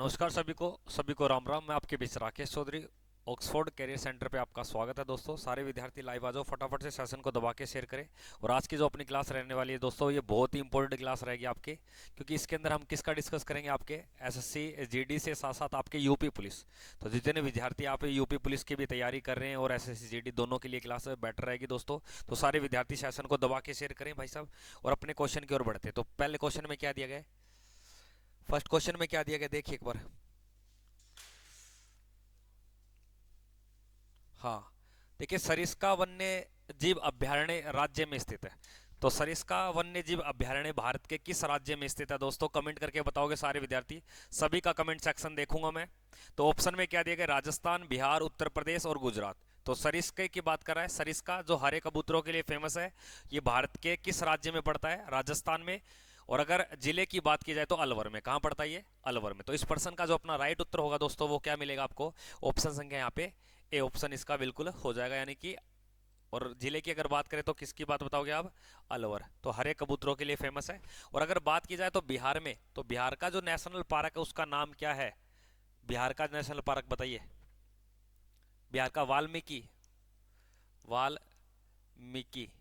नमस्कार सभी को राम राम। मैं आपके बीच Rakesh Chaudhary. Oxford career centre पे आपका स्वागत है दोस्तों। सारे विद्यार्थी लाइव आ जाओ, फटाफट से सेशन को दबा के शेयर करें। और आज की जो अपनी क्लास रहने वाली है दोस्तों, ये बहुत ही इंपॉर्टेंट क्लास रहेगी आपके, क्योंकि इसके अंदर हम किसका डिस्कस करेंगे, आपके एसएससी जीडी से साथ साथ आपके यूपी पुलिस। तो जितने विद्यार्थी आप यूपी पुलिस की भी तैयारी कर रहे हैं और एसएससी जीडी दोनों के लिए क्लास बेटर रहेगी दोस्तों। तो सारे विद्यार्थी सेशन को दबा के शेयर करें भाई साहब, और अपने क्वेश्चन की ओर बढ़ते हैं। तो पहले क्वेश्चन में क्या दिया गया है, फर्स्ट क्वेश्चन में क्या दिया गया देखिए एक बार। हाँ, देखिए, सरिस्का वन्य जीव अभयारण्य राज्य में स्थित है। तो सरिस्का वन्य जीव अभयारण्य भारत के किस राज्य में स्थित है दोस्तों? कमेंट करके बताओगे सारे विद्यार्थी, सभी का कमेंट सेक्शन देखूंगा मैं। तो ऑप्शन में क्या दिया गया, राजस्थान, बिहार, उत्तर प्रदेश और गुजरात। तो सरिस्के की बात कर रहा है, सरिस्का जो हरे कबूतरों के लिए फेमस है, ये भारत के किस राज्य में पड़ता है? राजस्थान में। और अगर जिले की बात की जाए तो अलवर में। कहाँ पड़ता है ये? अलवर में। तो इस प्रश्न का जो अपना राइट उत्तर होगा दोस्तों, वो क्या मिलेगा आपको? ऑप्शन संख्या यहाँ पे ए ऑप्शन इसका बिल्कुल हो जाएगा, यानी कि। और जिले की अगर बात करें तो किसकी बात बताओगे आप? अलवर। तो हरे कबूतरों के लिए फेमस है। और अगर बात की जाए तो बिहार में, तो बिहार का जो नेशनल पार्क है उसका नाम क्या है? बिहार का नेशनल पार्क बताइए। बिहार का वाल्मीकि, वाल्मीकि।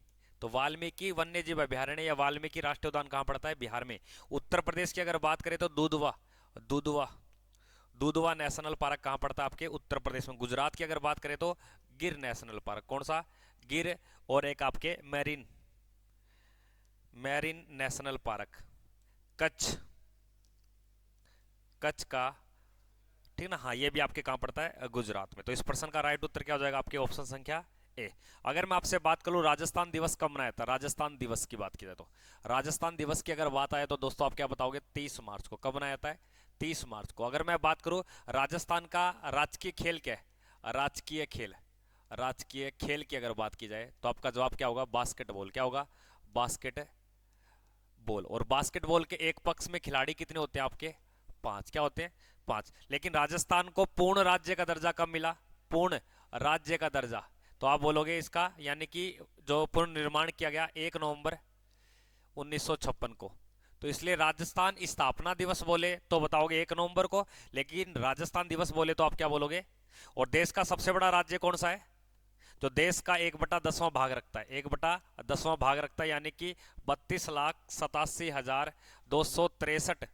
तो वाल्मीकि वन्य जीव अभयारण्य या वाल्मीकि राष्ट्रीय उद्यान कहाँ पड़ता है? बिहार में। उत्तर प्रदेश की अगर बात करें तो दुधवा, दुधवा, दुधवा नेशनल पार्क कहाँ पड़ता है आपके? उत्तर प्रदेश में। गुजरात की अगर बात करें तो गिर नेशनल पार्क। कौन सा? गिर। और एक आपके marine, marine national park, Kutch, Kutch का, ठीक ना। हाँ, ये भी आपके कहाँ पड़ता है? गुजरात में। तो इस प्रश्न का राइट उत्तर क्या हो जाएगा आपके? ऑप्शन संख्या ए। अगर मैं आपसे बात करूं राजस्थान दिवस कब मनाया था, राजस्थान दिवस की बात की जाए तो राजस्थान दिवस की अगर बात आए तो दोस्तों आप क्या बताओगे? 30 मार्च को। कब मनाया जाता है? 30 मार्च को। अगर मैं बात करूं राजस्थान का राजकीय खेल क्या है? राजकीय खेल, राजकीय खेल की अगर बात की जाए तो आपका जवाब क्या होगा? बास्केटबॉल। क्या होगा? Basket ball. और बास्केटबॉल के एक पक्ष में खिलाड़ी कितने होते हैं आपके? पांच। क्या होते हैं? पांच। लेकिन राजस्थान को पूर्ण राज्य का दर्जा कब मिला? पूर्ण राज्य का दर्जा। तो आप बोलोगे इसका, यानी कि जो पुनर्निर्माण किया गया 1 नवंबर 1956 को। तो इसलिए राजस्थान स्थापना दिवस बोले तो बताओगे 1 नवंबर को, लेकिन राजस्थान दिवस बोले तो आप क्या बोलोगे? और देश का सबसे बड़ा राज्य कौन सा है? जो देश का 1/10वां भाग रखता है, 1/10वां भाग रखता है, यानी कि 32,87,263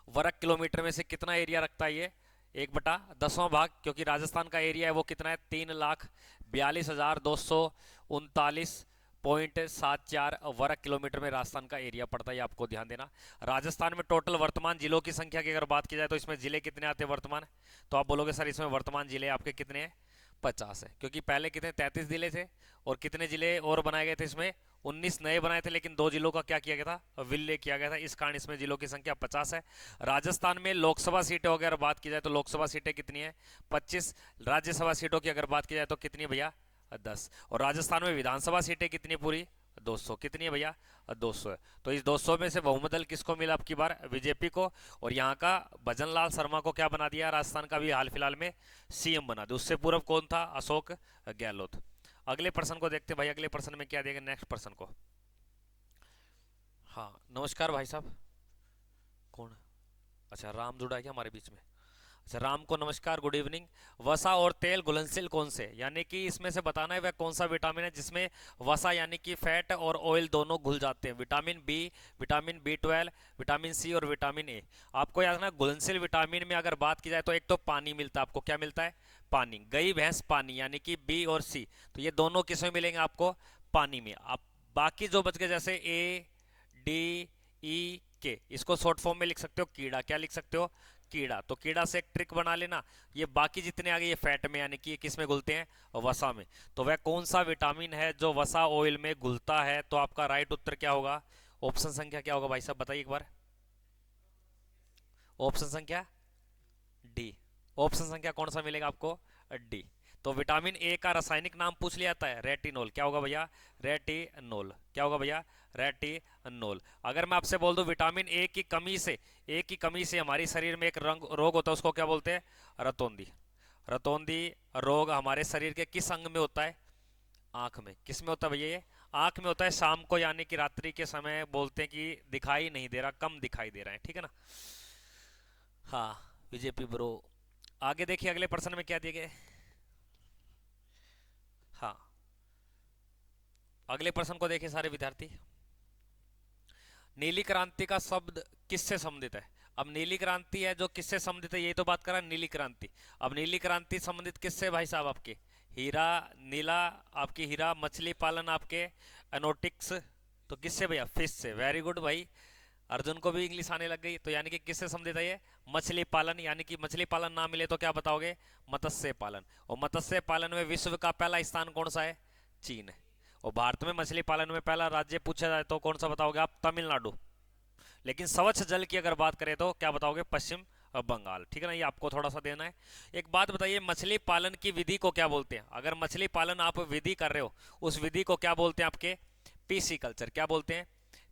वर्ग किलोमीटर में से कितना एरिया रखता है ये? 1/10वां भाग, क्योंकि राजस्थान का एरिया है वो कितना है? 3,42,239.74 वर्ग किलोमीटर में राजस्थान का एरिया पड़ता है, आपको ध्यान देना। राजस्थान में टोटल वर्तमान जिलों की संख्या की अगर बात की जाए तो इसमें जिले कितने आते हैं वर्तमान? तो आप बोलोगे सर इसमें वर्तमान जिले आपके कितने हैं? 50 है, क्योंकि पहले कितने 33 जिले थे, और कितने जिले और बनाए गए थे इसमें? 19 नए बनाए थे, लेकिन 2 जिलों का क्या किया गया था? विलय किया गया था। इस कारण इसमें जिलों की संख्या 50 है। राजस्थान में लोकसभा सीटें अगर बात की जाए तो लोकसभा सीटें कितनी है? 25। राज्यसभा सीटों की अगर बात की जाए तो कितनी है भैया? 10। और राजस्थान में विधानसभा सीटें कितनी पूरी? 200। कितनी है भैया? 200 है। तो इस 200 में से बहुमत दल किसको मिला अब की बार? बीजेपी को। और यहाँ का भजन लाल शर्मा को क्या बना दिया? राजस्थान का भी हाल फिलहाल में सीएम बना दिया। उससे पूर्व कौन था? अशोक गहलोत। अगले प्रश्न को देखते हैं भाई, अगले प्रश्न में क्या देगा, नेक्स्ट प्रश्न को। हाँ, नमस्कार भाई साहब। कौन? अच्छा, राम जुड़ा है क्या हमारे बीच में? अच्छा, राम को नमस्कार, गुड इवनिंग। वसा और तेल घुलनशील कौन से, यानी कि इसमें से बताना है वह कौन सा विटामिन है जिसमें वसा यानी कि फैट और ऑयल दोनों घुल जाते हैं? Vitamin B, vitamin B12, vitamin C और विटामिन ए। आपको याद रखना, घुलनशील विटामिन में अगर बात की जाए तो एक तो पानी मिलता है आपको। क्या मिलता है? पानी। गई भैंस पानी, यानी कि बी और सी। तो ये दोनों किसमें मिलेंगे आपको? पानी में। आप बाकी जो बच गए जैसे ए, डी, ई, के, इसको शॉर्ट फॉर्म में लिख सकते हो कीड़ा। क्या लिख सकते हो? कीड़ा। तो कीड़ा से एक ट्रिक बना लेना, ये बाकी जितने आ गए ये फैट में, यानी कि ये किस में घुलते हैं? वसा में। तो वह कौन सा विटामिन है जो वसा ऑयल में घुलता है? तो आपका राइट उत्तर क्या होगा? ऑप्शन संख्या क्या होगा भाई साहब, बताइए एक बार। ऑप्शन संख्या डी। ऑप्शन संख्या कौन सा मिलेगा आपको? डी। तो विटामिन ए का रासायनिक नाम पूछ लिया जाता है, रेटिनोल। क्या होगा भैया? रेटिनोल। क्या होगा भैया? रेटिनोल। अगर मैं आपसे बोल दूं विटामिन ए की कमी से, ए की कमी से हमारे शरीर में एक रंग रोग होता है, उसको क्या बोलते हैं? रतौंधी। रतौंधी रोग हमारे शरीर के किस अंग में होता है? आंख में। किस में होता है भैया ये? आंख में होता है। शाम को यानी कि रात्रि के समय बोलते हैं कि दिखाई नहीं दे रहा, कम दिखाई दे रहा है, ठीक है ना। हाँ बीजेपी ब्रो। आगे देखिए अगले प्रश्न में क्या दिए गए। हाँ अगले प्रश्न को देखिए सारे विद्यार्थी। नीली क्रांति का शब्द किससे संबंधित है। अब नीली क्रांति है जो किससे संबंधित है, यही तो बात कर रहा है नीली क्रांति। अब नीली क्रांति संबंधित किससे भाई साहब, आपके हीरा नीला, आपकी हीरा मछली पालन, आपके एनोटिक्स, तो किससे भैया, फिश से। वेरी गुड भाई, अर्जुन को भी इंग्लिश आने लग गई। तो यानी कि किससे संबंधित है ये, मछली पालन। यानी कि मछली पालन ना मिले तो क्या बताओगे, मत्स्य पालन। और मत्स्य पालन में विश्व का पहला स्थान कौन सा है, चीन है। और भारत में मछली पालन में पहला राज्य पूछा जाए तो कौन सा बताओगे आप, तमिलनाडु। लेकिन स्वच्छ जल की अगर बात करें तो क्या बताओगे, पश्चिम बंगाल। ठीक है ना, ये आपको थोड़ा सा देना है। एक बात बताइए, मछली पालन की विधि को क्या बोलते हैं। अगर मछली पालन आप विधि कर रहे हो, उस विधि को क्या बोलते हैं, आपके पीसी कल्चर। क्या बोलते हैं,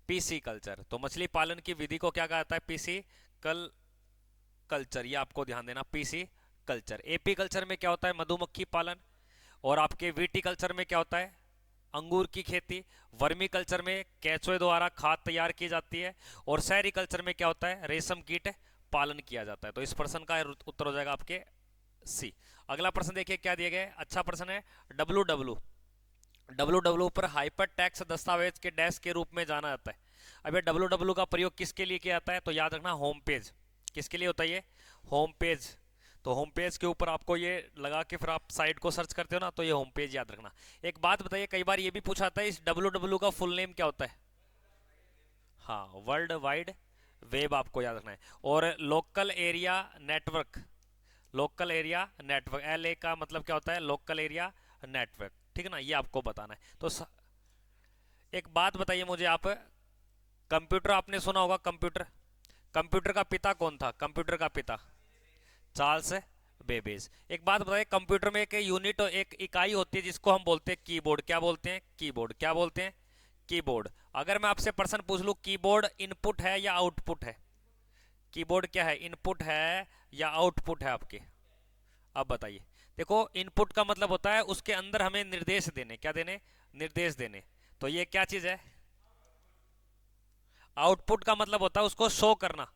पीसी कल्चर। तो मछली पालन की विधि को क्या कहता है, पीसी कल्चर। ये आपको ध्यान देना, पीसी कल्चर। एपी कल्चर में क्या होता है, मधुमक्खी पालन। और आपके वीटी कल्चर में क्या होता है, अंगूर की खेती। वर्मी कल्चर में केंचुए द्वारा खाद तैयार की जाती है। और शहरी कल्चर में क्या होता है, रेशम कीट पालन किया जाता है। तो इस प्रश्न का उत्तर हो जाएगा आपके सी। अगला प्रश्न देखिए क्या दिया गया है, अच्छा प्रश्न है। डब्ल्यू डब्ल्यू डब्ल्यू डब्ल्यू पर हाइपर टेक्स्ट दस्तावेज के डैश के रूप में जाना जाता है। अब ये डब्ल्यू डब्ल्यू का प्रयोग किसके लिए किया जाता है, तो याद रखना होम पेज। किसके लिए होता है ये, होम पेज। तो होम पेज के ऊपर आपको ये लगा के फिर आप साइट को सर्च करते हो ना, तो ये होम पेज याद रखना। एक बात बताइए, कई बार ये भी पूछा जाता है इस डब्ल्यू डब्ल्यू का फुल नेम क्या होता है। हाँ, वर्ल्ड वाइड वेब आपको याद रखना है। और local area network, local area network, L A का मतलब क्या होता है, लोकल एरिया नेटवर्क। ठीक है ना, ये आपको बताना है। तो एक बात बताइए मुझे आप, कंप्यूटर आपने सुना होगा, कंप्यूटर, कंप्यूटर का पिता कौन था, कंप्यूटर का पिता चार्ल्स बेबेज। एक बात बताइए, कंप्यूटर में एक यूनिट और एक इकाई होती है जिसको हम बोलते हैं कीबोर्ड। क्या बोलते हैं, कीबोर्ड। क्या बोलते हैं, कीबोर्ड। अगर मैं आपसे प्रश्न पूछ लूं, कीबोर्ड इनपुट है या आउटपुट है, कीबोर्ड क्या है, इनपुट है या आउटपुट है आपके, अब बताइए। देखो इनपुट का मतलब होता है उसके अंदर हमें निर्देश देने, क्या देने, निर्देश देने। तो ये क्या चीज है, आउटपुट का मतलब होता है उसको शो करना।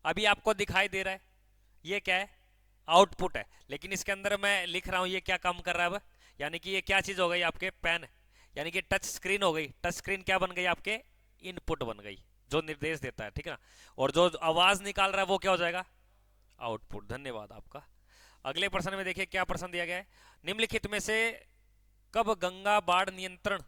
अभी आपको दिखाई दे रहा है, ये क्या है, आउटपुट है। लेकिन इसके अंदर मैं लिख रहा हूं, ये क्या काम कर रहा है अब, यानी कि ये क्या चीज हो गई आपके, पेन, यानी कि टच स्क्रीन हो गई। टच स्क्रीन क्या बन गई आपके, इनपुट बन गई, जो निर्देश देता है। ठीक है ना, और जो आवाज निकाल रहा है वो क्या हो जाएगा, आउटपुट। धन्यवाद आपका। अगले प्रश्न में देखिए क्या प्रश्न दिया गया है, निम्नलिखित में से कब गंगा बाढ़ नियंत्रण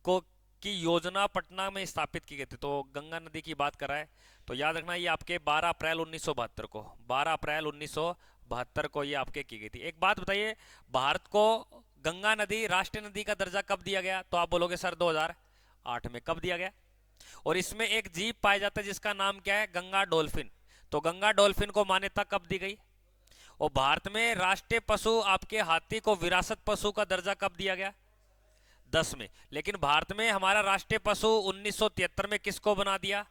को की योजना पटना में स्थापित की गई थी। तो गंगा नदी की बात कर रहा है, तो याद रखना ये आपके 12 अप्रैल 1972 को, 12 अप्रैल 1972 को ये आपके की गई थी। एक बात बताइए, भारत को गंगा नदी राष्ट्रीय नदी का दर्जा कब दिया गया, तो आप बोलोगे सर 2008 में। कब दिया गया। और इसमें एक जीव पाया जाता है जिसका नाम क्या है, गंगा डॉल्फिन। तो गंगा डॉल्फिन को मान्यता कब दी गई। और भारत में राष्ट्रीय पशु आपके हाथी को विरासत पशु का दर्जा कब दिया गया, 10 में। लेकिन भारत में हमारा राष्ट्रीय पशु 1973 में किसको बना दिया,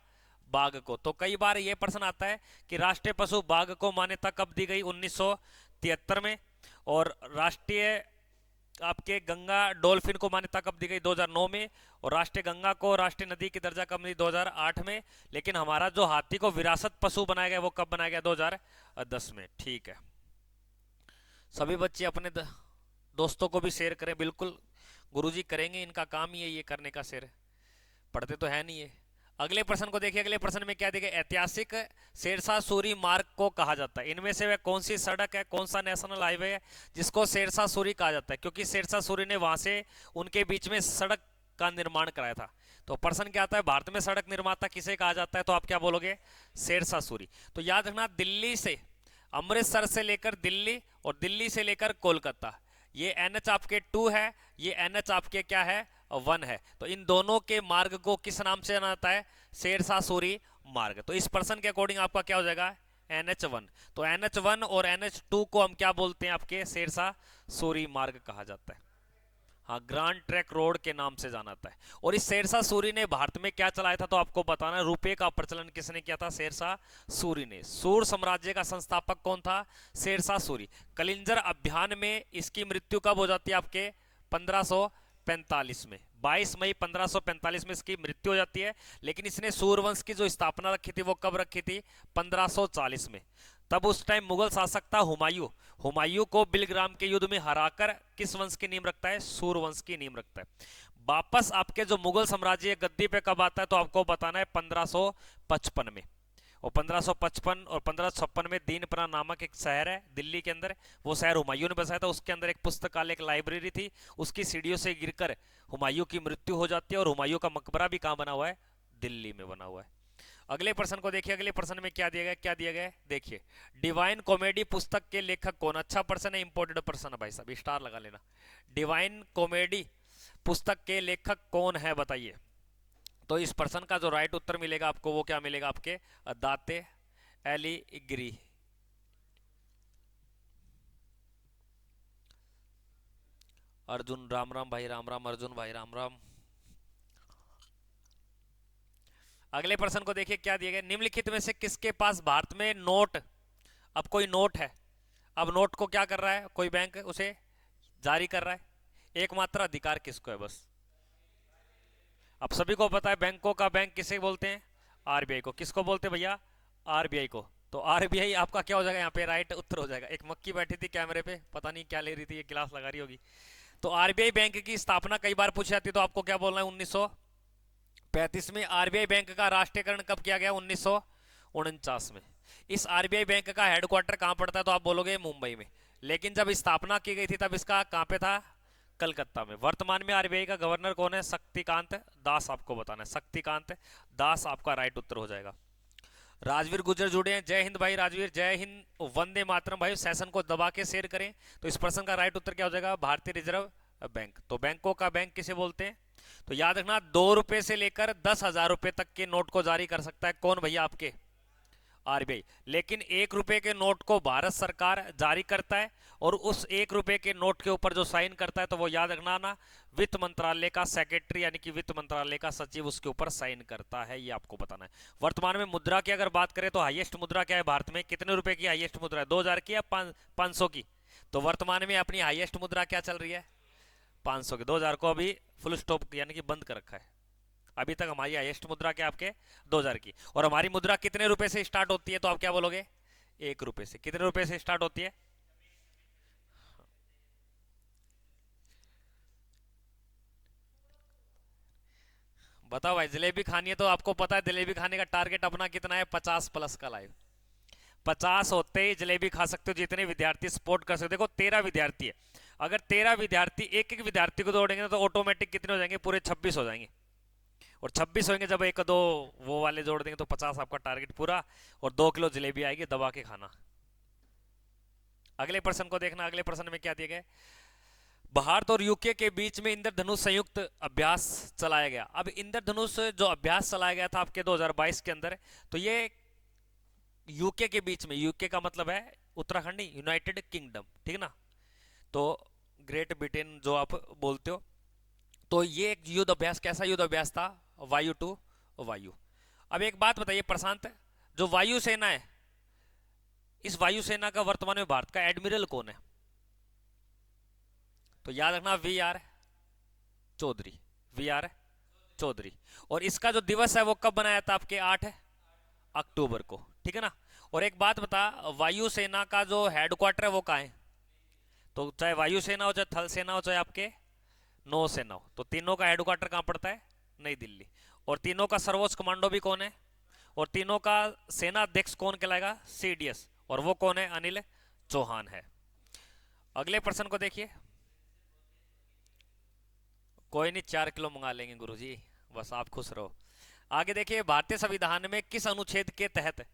बाघ को। तो कई बार यह प्रश्न आता है कि राष्ट्रीय पशु बाघ को मान्यता कब दी गई, 1973 में। और राष्ट्रीय आपके गंगा डॉल्फिन को मान्यता कब दी गई, 2009 में। और राष्ट्रीय गंगा को राष्ट्रीय नदी की दर्जा कब मिली, 2008 में। लेकिन हमारा जो हाथी को विरासत पशु बनाया गया वो कब बनाया गया, 2010 में। ठीक है, सभी बच्चे अपने दोस्तों को भी शेयर करें, बिल्कुल गुरुजी करेंगे, इनका काम ही है ये करने का, शेयर पढ़ते तो है नहीं है। अगले प्रश्न को देखिए, अगले प्रश्न में क्या देखिए, ऐतिहासिक शेरशाह सूरी मार्ग को कहा जाता है। इनमें से वह कौन सी सड़क है, कौन सा नेशनल हाईवे है जिसको शेरशाह सूरी कहा जाता है, क्योंकि शेरशाह सूरी ने वहां से उनके बीच में सड़क का निर्माण कराया था। तो प्रश्न क्या आता है, भारत में सड़क निर्माता किसे कहा जाता है, तो आप क्या बोलोगे, शेरशाह सूरी। तो याद रखना, दिल्ली से, अमृतसर से लेकर दिल्ली और दिल्ली से लेकर कोलकाता, ये NH आपके 2 है, ये NH आपके क्या है, 1 है। तो इन दोनों के मार्ग को किस नाम से जाना जाता है, शेरशाह सूरी मार्ग। तो इस प्रश्न के अकॉर्डिंग आपका क्या हो जाएगा, NH1। तो NH1 और NH2 को हम क्या बोलते हैं, आपके शेरशाह सूरी मार्ग कहा जाता है। हाँ, ग्रांड ट्रैक रोड के नाम से जाना जाता है। और इस शेरशाह सूरी ने भारत में क्या चलाया था, तो आपको बताना है, रुपए का प्रचलन किसने किया था, शेरशाह सूरी ने। सूर साम्राज्य का संस्थापक कौन था, शेरशाह सूरी। कलिंजर अभियान में इसकी मृत्यु कब हो जाती है, आपके 1545 में। 22 मई 1545 में इसकी मृत्यु हो जाती है। लेकिन इसने सूर्यवंश की जो स्थापना रखी थी वो कब रखी थी? 1540 में। तब उस टाइम मुगल शासक था हुमायूं। हुमायूं को बिलग्राम के युद्ध में हराकर किस वंश की नींव रखता है? सूर्यवंश की नींव रखता है। वापस आपके जो मुगल साम्राज्य गद्दी पे कब आता है तो आपको बताना है 1555 में। और 1555 और 1556 में दीनपना नामक एक शहर है दिल्ली के अंदर, वो शहर हुमायूं ने बसाया था। उसके अंदर एक पुस्तकालय, एक लाइब्रेरी थी, उसकी सीढ़ियों से गिरकर हुमायूं की मृत्यु हो जाती है। और हुमायूं का मकबरा भी कहाँ बना हुआ है? दिल्ली में बना हुआ है। अगले प्रश्न को देखिए, अगले प्रश्न में क्या दिया गया, क्या दिया गया देखिए। डिवाइन कॉमेडी पुस्तक के लेखक कौन? अच्छा प्रश्न है, इंपॉर्टेंट प्रश्न है भाई साहब, स्टार लगा लेना। डिवाइन कॉमेडी पुस्तक के लेखक कौन है बताइए। तो इस प्रश्न का जो राइट उत्तर मिलेगा आपको वो क्या मिलेगा? आपके दाते एलिग्री। अर्जुन राम राम भाई, राम राम अर्जुन भाई, राम राम। अगले प्रश्न को देखिए क्या दिया गया। निम्नलिखित में से किसके पास भारत में नोट, अब कोई नोट है, अब नोट को क्या कर रहा है कोई बैंक, उसे जारी कर रहा है। एकमात्र अधिकार किसको है? बस अब सभी को पता है बैंकों का बैंक किसे बोलते हैं? आरबीआई को। किसको बोलते हैं भैया? आरबीआई को। तो आरबीआई आपका क्या हो जाएगा यहाँ पे? राइट उत्तर हो जाएगा। एक मक्खी बैठी थी कैमरे पे, पता नहीं क्या ले रही थी, ये गिलास लगा रही होगी। तो आरबीआई बैंक की स्थापना कई बार पूछी जाती है, तो आपको क्या बोलना है? 1935 में। आरबीआई बैंक का राष्ट्रीयकरण कब किया गया? 1949 में। इस आरबीआई बैंक का हेडक्वार्टर कहाँ पड़ता है? तो आप बोलोगे मुंबई में। लेकिन जब स्थापना की गई थी तब इसका कहाँ पे था? कलकत्ता में। वर्तमान में आरबीआई का गवर्नर कौन है? शक्तिकांत दास, आपको बताना है। शक्तिकांत दास आपका राइट उत्तर हो जाएगा। राजवीर गुर्जर जुड़े हैं, जय हिंद भाई राजवीर, जय हिंद, वंदे मातरम भाई। सेशन को दबा के शेयर करें। तो इस प्रश्न का राइट उत्तर क्या हो जाएगा? भारतीय रिजर्व बैंक। तो बैंकों का बैंक किसे बोलते हैं? तो याद रखना, 2 रुपए से लेकर 10,000 रुपए तक के नोट को जारी कर सकता है कौन भैया? आपके आरबीआई। लेकिन 1 रुपए के नोट को भारत सरकार जारी करता है, और उस 1 रुपए के नोट के ऊपर जो साइन करता है तो वो याद रखना ना, वित्त मंत्रालय का सेक्रेटरी यानी कि वित्त मंत्रालय का सचिव उसके ऊपर साइन करता है, ये आपको बताना है। वर्तमान में मुद्रा की अगर बात करें तो हाईएस्ट मुद्रा क्या है भारत में? कितने रुपए की हाईएस्ट मुद्रा है? 2000 की या 500 की? तो वर्तमान में अपनी हाईएस्ट मुद्रा क्या चल रही है? 500 की। 2000 को अभी फुल स्टॉप यानी कि बंद कर रखा है। अभी तक हमारी हाईएस्ट मुद्रा क्या आपके? 2000 की। और हमारी मुद्रा कितने रुपए से स्टार्ट होती है? तो आप क्या बोलोगे? 1 रुपए से। कितने रुपए से स्टार्ट होती है? बताओ भाई, जलेबी खानी है तो आपको पता है जलेबी खाने का टारगेट अपना कितना है? 50 प्लस का लाइव। 50 होते ही जलेबी खा सकते हो जितने विद्यार्थी सपोर्ट कर सकते हो। देखो 13 विद्यार्थी है, अगर 13 विद्यार्थी एक एक विद्यार्थी को दौड़ेंगे ना तो ऑटोमेटिक कितने हो जाएंगे? पूरे 26 हो जाएंगे। और 26 होंगे जब एक दो वो वाले जोड़ देंगे तो 50 आपका टारगेट पूरा। और 2 किलो जलेबी आएगी, दबा के खाना। अगले प्रश्न को देखना, अगले प्रश्न में क्या दिया गया? भारत और यूके के बीच में इंद्रधनुष संयुक्त अभ्यास चलाया गया। अब इंद्रधनुष जो अभ्यास चलाया गया था आपके 2022 के अंदर, तो ये यूके के बीच में, यूके का मतलब है उत्तराखंड, यूनाइटेड किंगडम, ठीक ना? तो ग्रेट ब्रिटेन जो आप बोलते हो। तो ये एक युद्ध अभ्यास, कैसा युद्ध अभ्यास था? वायु टू वायु। अब एक बात बताइए प्रशांत, जो वायुसेना है, इस वायुसेना का वर्तमान में भारत का एडमिरल कौन है? तो याद रखना, V R Chaudhary. V R Chaudhary. और इसका जो दिवस है वो कब बनाया था? आपके 8 अक्टूबर को, ठीक है ना? और एक बात बता, वायुसेना का जो हेडक्वार्टर है वो कहाँ है? तो चाहे वायुसेना हो, चाहे थल सेना हो, चाहे आपके नौसेना हो, तो तीनों का हेडक्वार्टर कहाँ पड़ता है? नई दिल्ली। और तीनों का सर्वोच्च कमांडो भी कौन है? और तीनों का सेना अध्यक्ष कौन कहलाएगा? सीडीएस। और वो कौन है? अनिल चौहान है। अगले प्रश्न को देखिए। कोई नहीं, 4 किलो मंगा लेंगे गुरुजी, बस आप खुश रहो। आगे देखिए, भारतीय संविधान में किस अनुच्छेद के तहत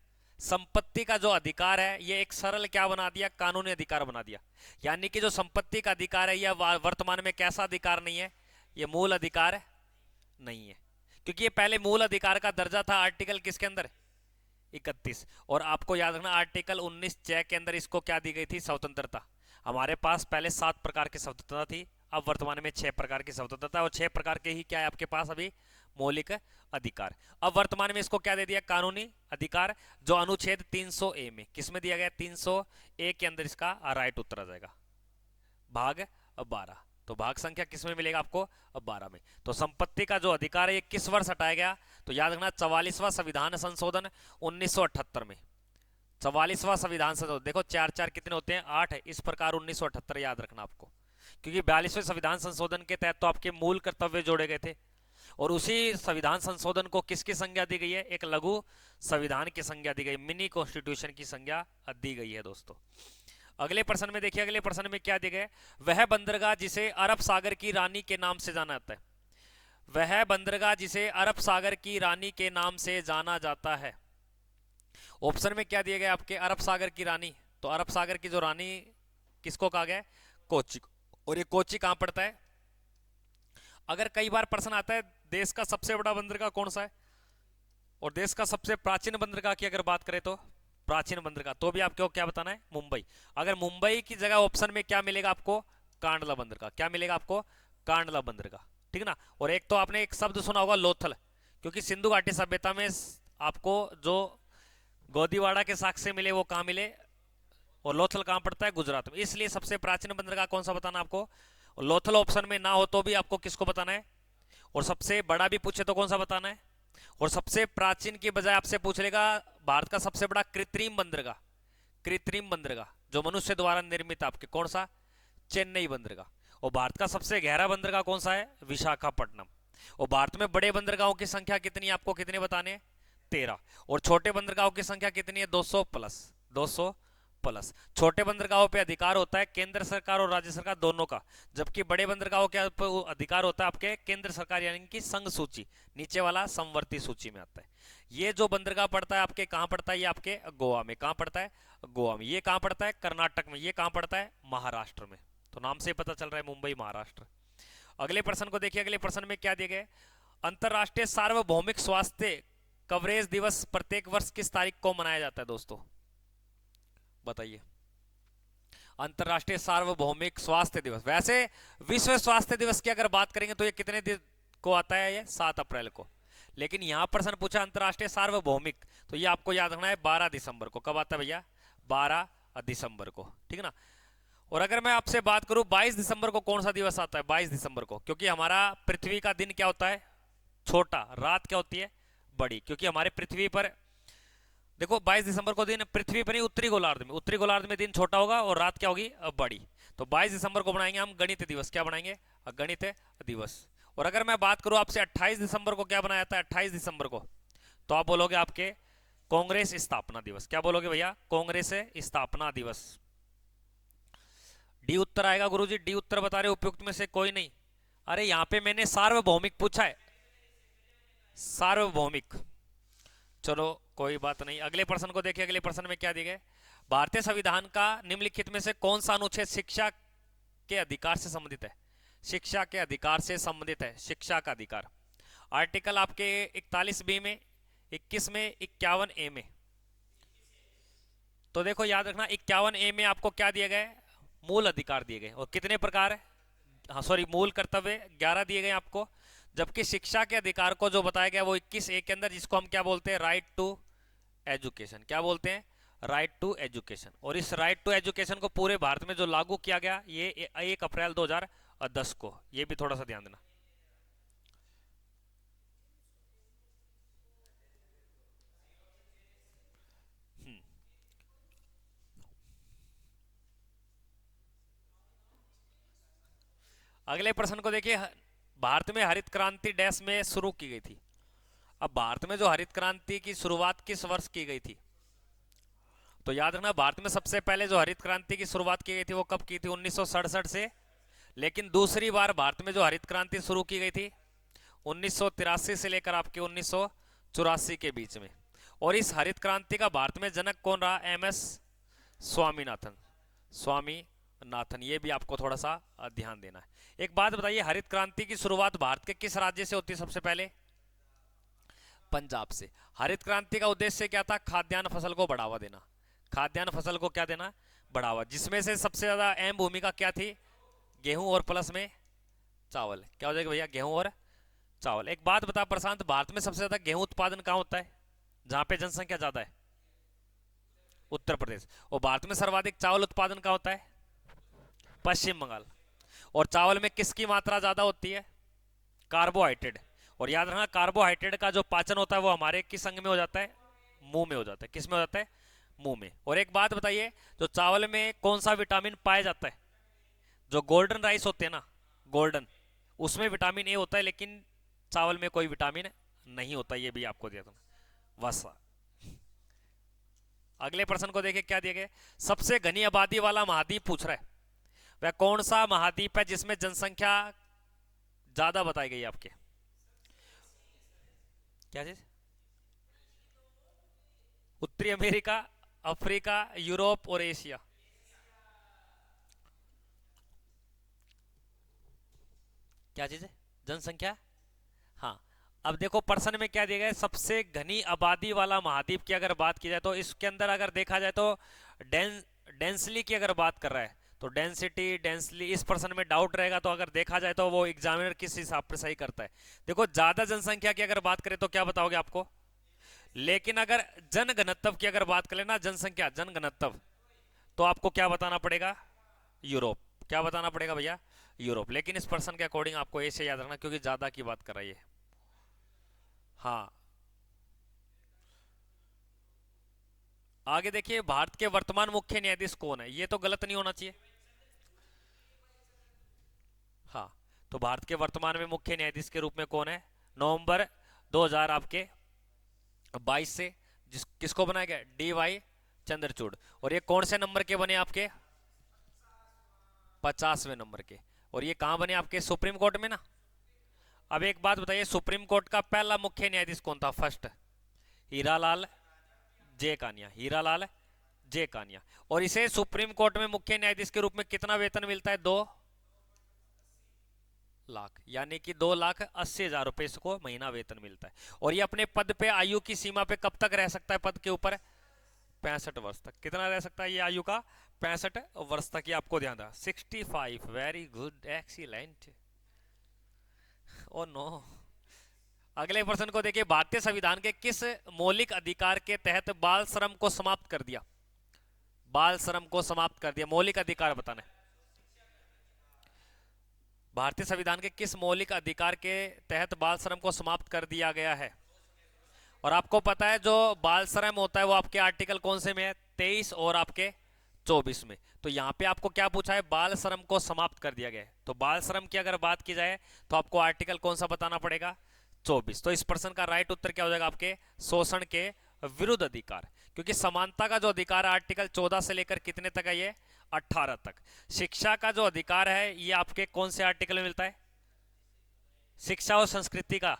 संपत्ति का जो अधिकार है ये एक सरल क्या बना दिया? कानूनी अधिकार बना दिया। यानी कि जो संपत्ति का अधिकार है यह वर्तमान में कैसा अधिकार नहीं है? ये मूल अधिकार नहीं है, क्योंकि ये पहले मूल अधिकार का दर्जा था आर्टिकल किसके अंदर? 31। और आपको याद रखना, आर्टिकल 19(j) के अंदर इसको क्या दी गई थी? स्वतंत्रता। हमारे पास पहले 7 प्रकार की स्वतंत्रता थी, अब वर्तमान में 6 प्रकार की स्वतंत्रता, और 6 प्रकार के ही क्या है आपके पास अभी? मौलिक अधिकार। अब वर्तमान में इसको क्या दे दिया? कानूनी अधिकार, जो अनुच्छेद 300A में, किसमें दिया गया? 300A के अंदर इसका राइट उत्तर आ जाएगा, भाग 12। तो भाग संख्या किस में मिलेगा आपको? अब 12 में। तो संपत्ति का जो अधिकार है ये किस वर्ष हटाया गया? तो याद रखना 44वां संविधान संशोधन 1978 में। 44वां संविधान संशोधन, देखो चार चार कितने होते हैं? 8 है, इस प्रकार 1978 याद रखना आपको, क्योंकि 42वें संविधान संशोधन के तहत तो आपके मूल कर्तव्य जोड़े गए थे, और उसी संविधान संशोधन को किसकी संज्ञा दी गई है? एक लघु संविधान की संज्ञा दी गई, मिनी कॉन्स्टिट्यूशन की संज्ञा दी गई है दोस्तों। अगले प्रश्न में देखिए, अगले प्रश्न में क्या दिया गया? वह बंदरगाह जिसे अरब सागर की रानी के नाम से जाना जाता है, वह बंदरगाह जिसे अरब सागर की रानी के नाम से जाना जाता है। ऑप्शन में क्या दिया गया आपके? अरब सागर की रानी। तो अरब सागर की जो रानी किसको कहा गया? कोची। और ये कोची कहां पड़ता है? अगर कई बार प्रश्न आता है देश का सबसे बड़ा बंदरगाह कौन सा है, और देश का सबसे प्राचीन बंदरगाह की अगर बात करें तो प्राचीन बंदरगाह, तो भी आपको क्या बताना है? मुंबई। अगर मुंबई की जगह ऑप्शन में क्या मिलेगा आपको? कांडला बंदरगाह। क्या मिलेगा आपको? कांडला बंदरगाह, ठीक ना। और एक तो आपने एक शब्द सुना होगा लोथल, क्योंकि सिंधु घाटी सभ्यता में आपको जो गोदीवाड़ा के साक्ष्य मिले वो कहाँ मिले? और लोथल कहाँ पड़ता है? गुजरात में। इसलिए सबसे प्राचीन बंदरगाह कौन सा बताना आपको? लोथल ऑप्शन में ना हो तो भी आपको किसको बताना है? और सबसे बड़ा भी पूछे तो कौन सा बताना है? और सबसे प्राचीन की बजाय आपसे पूछ लेगा भारत का सबसे बड़ा कृत्रिम बंदरगाह, कृत्रिम बंदरगाह जो मनुष्य द्वारा निर्मित, आपके कौन सा? चेन्नई बंदरगाह। और भारत का सबसे गहरा बंदरगाह कौन सा है? विशाखापट्टनम। और भारत में बड़े बंदरगाहों की संख्या कितनी है? आपको कितने बताने हैं? 13। और छोटे बंदरगाहों की संख्या कितनी है? 200 प्लस, 200 प्लस। छोटे बंदरगाहों पे अधिकार होता है केंद्र सरकार और राज्य सरकार दोनों का, जबकि बड़े बंदरगाहों के अधिकार होता है आपके केंद्र सरकार यानी कि संघ सूची, नीचे वाला समवर्ती सूची में आता है। ये जो बंदरगाह पड़ता है आपके कहां पड़ता है? ये आपके गोवा में। कहां पड़ता है? गोवा में। ये कहां पड़ता है? कर्नाटक में। ये कहां पड़ता है? महाराष्ट्र में। तो नाम से पता चल रहा है मुंबई महाराष्ट्र। अगले प्रश्न को देखिए, अगले प्रश्न में क्या दिए गए? अंतरराष्ट्रीय सार्वभौमिक स्वास्थ्य कवरेज दिवस प्रत्येक वर्ष किस तारीख को मनाया जाता है दोस्तों? बताइए। अंतरराष्ट्रीय सार्वभौमिक स्वास्थ्य दिवस, वैसे विश्व स्वास्थ्य दिवस की अगर बात करेंगे तो ये कितने दिन को आता है? ये 7 अप्रैल को। लेकिन यहां प्रश्न पूछा अंतरराष्ट्रीय सार्वभौमिक, तो ये आपको याद रखना है 12 दिसंबर को। कब आता है भैया? 12 दिसंबर को, ठीक है ना। और अगर मैं आपसे बात करूं 22 दिसंबर को कौन सा दिवस आता है? 22 दिसंबर को, क्योंकि हमारा पृथ्वी का दिन क्या होता है? छोटा। रात क्या होती है? बड़ी। क्योंकि हमारे पृथ्वी पर देखो 22 दिसंबर को दिन पृथ्वी पर ही उत्तरी गोलार्ध में, उत्तरी गोलार्ध में दिन छोटा होगा और रात क्या होगी? बड़ी। तो 22 दिसंबर को बनाएंगे हम गणित दिवस। क्या बनाएंगे? गणित दिवस। और अगर मैं बात करूं आपसे 28 दिसंबर को क्या बनाया जाता है? 28 दिसंबर को तो आप बोलोगे आपके कांग्रेस स्थापना दिवस। क्या बोलोगे भैया? कांग्रेस स्थापना दिवस। डी उत्तर आएगा गुरुजी। डी उत्तर बता रहे उपयुक्त में से कोई नहीं। अरे यहां पे मैंने सार्वभौमिक पूछा है, सार्वभौमिक। चलो कोई बात नहीं। अगले प्रश्न को देखिए, अगले प्रश्न में क्या दिया गया? भारतीय संविधान का निम्नलिखित में से कौन सा अनुच्छेद शिक्षा के अधिकार से संबंधित है? शिक्षा के अधिकार से संबंधित है, शिक्षा का अधिकार। आर्टिकल आपके 41 बी में, 21 में, 51 ए में। तो देखो याद रखना 51 ए में आपको क्या दिया गया? मूल अधिकार दिए गए। और कितने प्रकार है? हाँ सॉरी, मूल कर्तव्य 11 दिए गए आपको। जबकि शिक्षा के अधिकार को जो बताया गया वो 21 ए के अंदर, जिसको हम क्या बोलते हैं? Right to education. क्या बोलते हैं? Right to education. और इस राइट टू एजुकेशन को पूरे भारत में जो लागू किया गया ये 1 अप्रैल 2010 को। ये भी थोड़ा सा ध्यान देना। अगले प्रश्न को देखिए, भारत में हरित क्रांति डैश में शुरू की गई थी। अब भारत में जो हरित क्रांति की शुरुआत किस वर्ष की गई थी? तो याद रखना भारत में सबसे पहले जो हरित क्रांति की शुरुआत की गई थी वो कब की थी? 1967 से। लेकिन दूसरी बार भारत में जो हरित क्रांति शुरू की गई थी 1983 से लेकर आपके 1984 के बीच में। और इस हरित क्रांति का भारत में जनक कौन रहा? एम.एस. स्वामीनाथन। स्वामीनाथन, ये भी आपको थोड़ा सा ध्यान देना है। एक बात बताइए, हरित क्रांति की शुरुआत भारत के किस राज्य से होती है? सबसे पहले पंजाब से। हरित क्रांति का उद्देश्य क्या था? खाद्यान्न फसल को बढ़ावा देना। खाद्यान्न फसल को क्या देना? बढ़ावा। जिसमें से सबसे ज्यादा अहम भूमिका क्या थी? गेहूं और प्लस में चावल। क्या हो जाएगा भैया? गेहूं और चावल। एक बात बता प्रशांत, भारत में सबसे ज्यादा गेहूं उत्पादन कहां होता है? जहां पे जनसंख्या ज्यादा है? उत्तर प्रदेश। और भारत में सर्वाधिक चावल उत्पादन कहां होता है? पश्चिम बंगाल। और चावल में किसकी मात्रा ज्यादा होती है? कार्बोहाइड्रेट। और याद रखना कार्बोहाइड्रेट का जो पाचन होता है वो हमारे किस अंग में हो जाता है? मुंह में हो जाता है। किस में हो जाता है? मुंह में। और एक बात बताइए, जो चावल में कौन सा विटामिन पाया जाता है? जो गोल्डन राइस होते हैं ना, गोल्डन, उसमें विटामिन ए होता है, लेकिन चावल में कोई विटामिन नहीं होता। ये भी आपको दिया था वसा। अगले प्रश्न को देखिए क्या दिया गया। सबसे घनी आबादी वाला महाद्वीप पूछ रहा है, वह कौन सा महाद्वीप है जिसमें जनसंख्या ज्यादा बताई गई है आपके? क्या चीज? उत्तरी अमेरिका, अफ्रीका, यूरोप और एशिया। क्या चीज है? जनसंख्या। हाँ। अब देखो प्रश्न में क्या दिया गया है, सबसे घनी आबादी वाला महाद्वीप की अगर बात की जाए तो इसके अंदर अगर देखा जाए तो डेंसली की अगर बात कर रहा है तो डेंसिटी डेंसली, इस प्रश्न में डाउट रहेगा। तो अगर देखा जाए तो वो एग्जामिनर किस हिसाब से सही करता है। देखो ज्यादा जनसंख्या की अगर बात करें तो क्या बताओगे आपको? लेकिन अगर जन घनत्व की अगर बात करें ना, जनसंख्या जन घनत्व, तो आपको क्या बताना पड़ेगा? यूरोप। क्या बताना पड़ेगा भैया? यूरोप। लेकिन इस पर्सन के अकॉर्डिंग आपको ऐसे याद रखना क्योंकि ज्यादा की बात कर रही है। हाँ। आगे देखिए, भारत के वर्तमान मुख्य न्यायाधीश कौन है? ये तो गलत नहीं होना चाहिए। हाँ। तो भारत के वर्तमान में मुख्य न्यायाधीश के रूप में कौन है? नवंबर 2000 आपके 22 से किसको बनाया गया? DY चंद्रचूड़। और ये कौन से नंबर के बने आपके? 50वें नंबर के। और ये कहां बने आपके? सुप्रीम कोर्ट में ना। अब एक बात बताइए, सुप्रीम कोर्ट का पहला मुख्य न्यायाधीश कौन था? फर्स्ट हीरालाल जे कानिया। हीरालाल जे कानिया। और इसे सुप्रीम कोर्ट में मुख्य न्यायाधीश के रूप में कितना वेतन मिलता है? 2 लाख, यानी कि 2,80,000 रुपए इसको महीना वेतन मिलता है। और ये अपने पद पे आयु की सीमा पे कब तक रह सकता है? पद के ऊपर 65 वर्ष तक। कितना रह सकता है ये आयु का? 65 वर्ष तक। ये आपको ध्यान रहा। 65। Very good, excellent. Oh no. अगले प्रश्न को देखिए, भारतीय संविधान के किस मौलिक अधिकार के तहत बाल श्रम को समाप्त कर दिया? बाल श्रम को समाप्त कर दिया, मौलिक अधिकार बताना है। भारतीय संविधान के किस मौलिक अधिकार के तहत बाल श्रम को समाप्त कर दिया गया है? और आपको पता है जो बाल श्रम होता है वो आपके आर्टिकल कौन से में है? 23 और आपके 24 में। तो यहाँ पे आपको क्या पूछा है? बाल श्रम को समाप्त कर दिया गया है। तो बाल श्रम की अगर बात की जाए तो आपको आर्टिकल कौन सा बताना पड़ेगा? 24। तो इस प्रश्न का राइट उत्तर क्या हो जाएगा आपके? शोषण के विरुद्ध अधिकार। क्योंकि समानता का जो अधिकार है आर्टिकल 14 से लेकर कितने तक है? ये 18 तक। शिक्षा का जो अधिकार है ये आपके कौन से आर्टिकल में मिलता है? शिक्षा और संस्कृति का,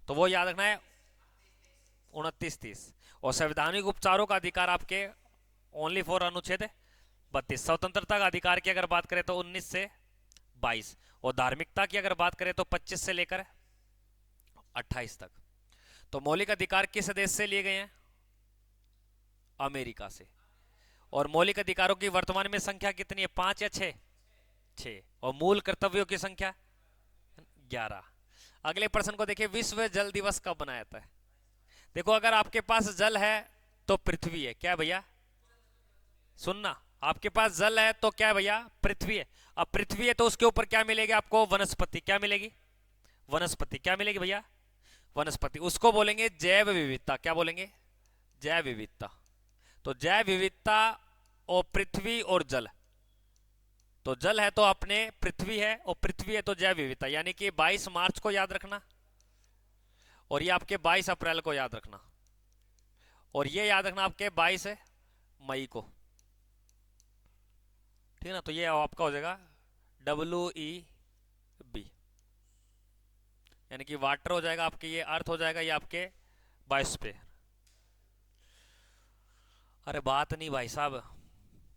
तो वो याद रखना है 29-30। और संवैधानिक उपचारों का अधिकार आपके ओनली फॉर अनुच्छेद 32। स्वतंत्रता का अधिकार की अगर बात करें तो 19 से 22। और धार्मिकता की अगर बात करें तो 25 से लेकर 28 तक। तो मौलिक अधिकार किस देश से लिए गए हैं? अमेरिका से। और मौलिक अधिकारों की वर्तमान में संख्या कितनी है? 5 या 6? 6। और मूल कर्तव्यों की संख्या 11। अगले प्रश्न को देखिए, विश्व जल दिवस कब मनाया जाता है? देखो अगर आपके पास जल है तो पृथ्वी है। क्या भैया? सुनना, आपके पास जल है तो क्या भैया? पृथ्वी है। अब पृथ्वी है तो उसके ऊपर क्या मिलेगी आपको? वनस्पति। क्या मिलेगी? वनस्पति। क्या मिलेगी भैया? वनस्पति। उसको बोलेंगे जैव विविधता। क्या बोलेंगे? जैव विविधता। तो जैव विविधता और पृथ्वी और जल, तो जल है तो अपने पृथ्वी है और पृथ्वी है तो जैव विविधता। यानी कि 22 मार्च को याद रखना और ये आपके 22 अप्रैल को याद रखना और ये याद रखना आपके 22 मई को। ठीक है ना? तो ये आपका हो जाएगा WEB, यानी कि वाटर हो जाएगा आपके, ये अर्थ हो जाएगा, ये आपके बायोस्फीयर। अरे बात नहीं भाई साहब,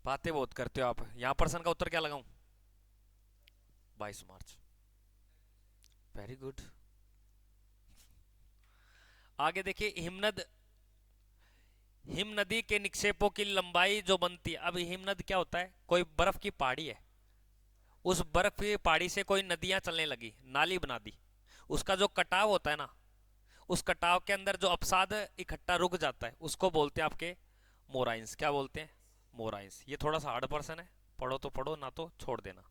बातें बहुत करते हो आप। यहां प्रश्न का उत्तर क्या लगाऊं? 22 मार्च। Very good. आगे देखिए, हिम नदी के निक्षेपों की लंबाई जो बनती है। अब हिमनद क्या होता है? कोई बर्फ की पहाड़ी है, उस बर्फ की पहाड़ी से कोई नदियां चलने लगी, नाली बना दी। उसका जो कटाव होता है ना, उस कटाव के अंदर जो अपसाद इकट्ठा रुक जाता है उसको बोलते हैं आपके मोराइंस। क्या बोलते हैं? मोराइंस। ये थोड़ा सा हार्ड पर्सन है, पढ़ो तो पढ़ो ना तो छोड़ देना।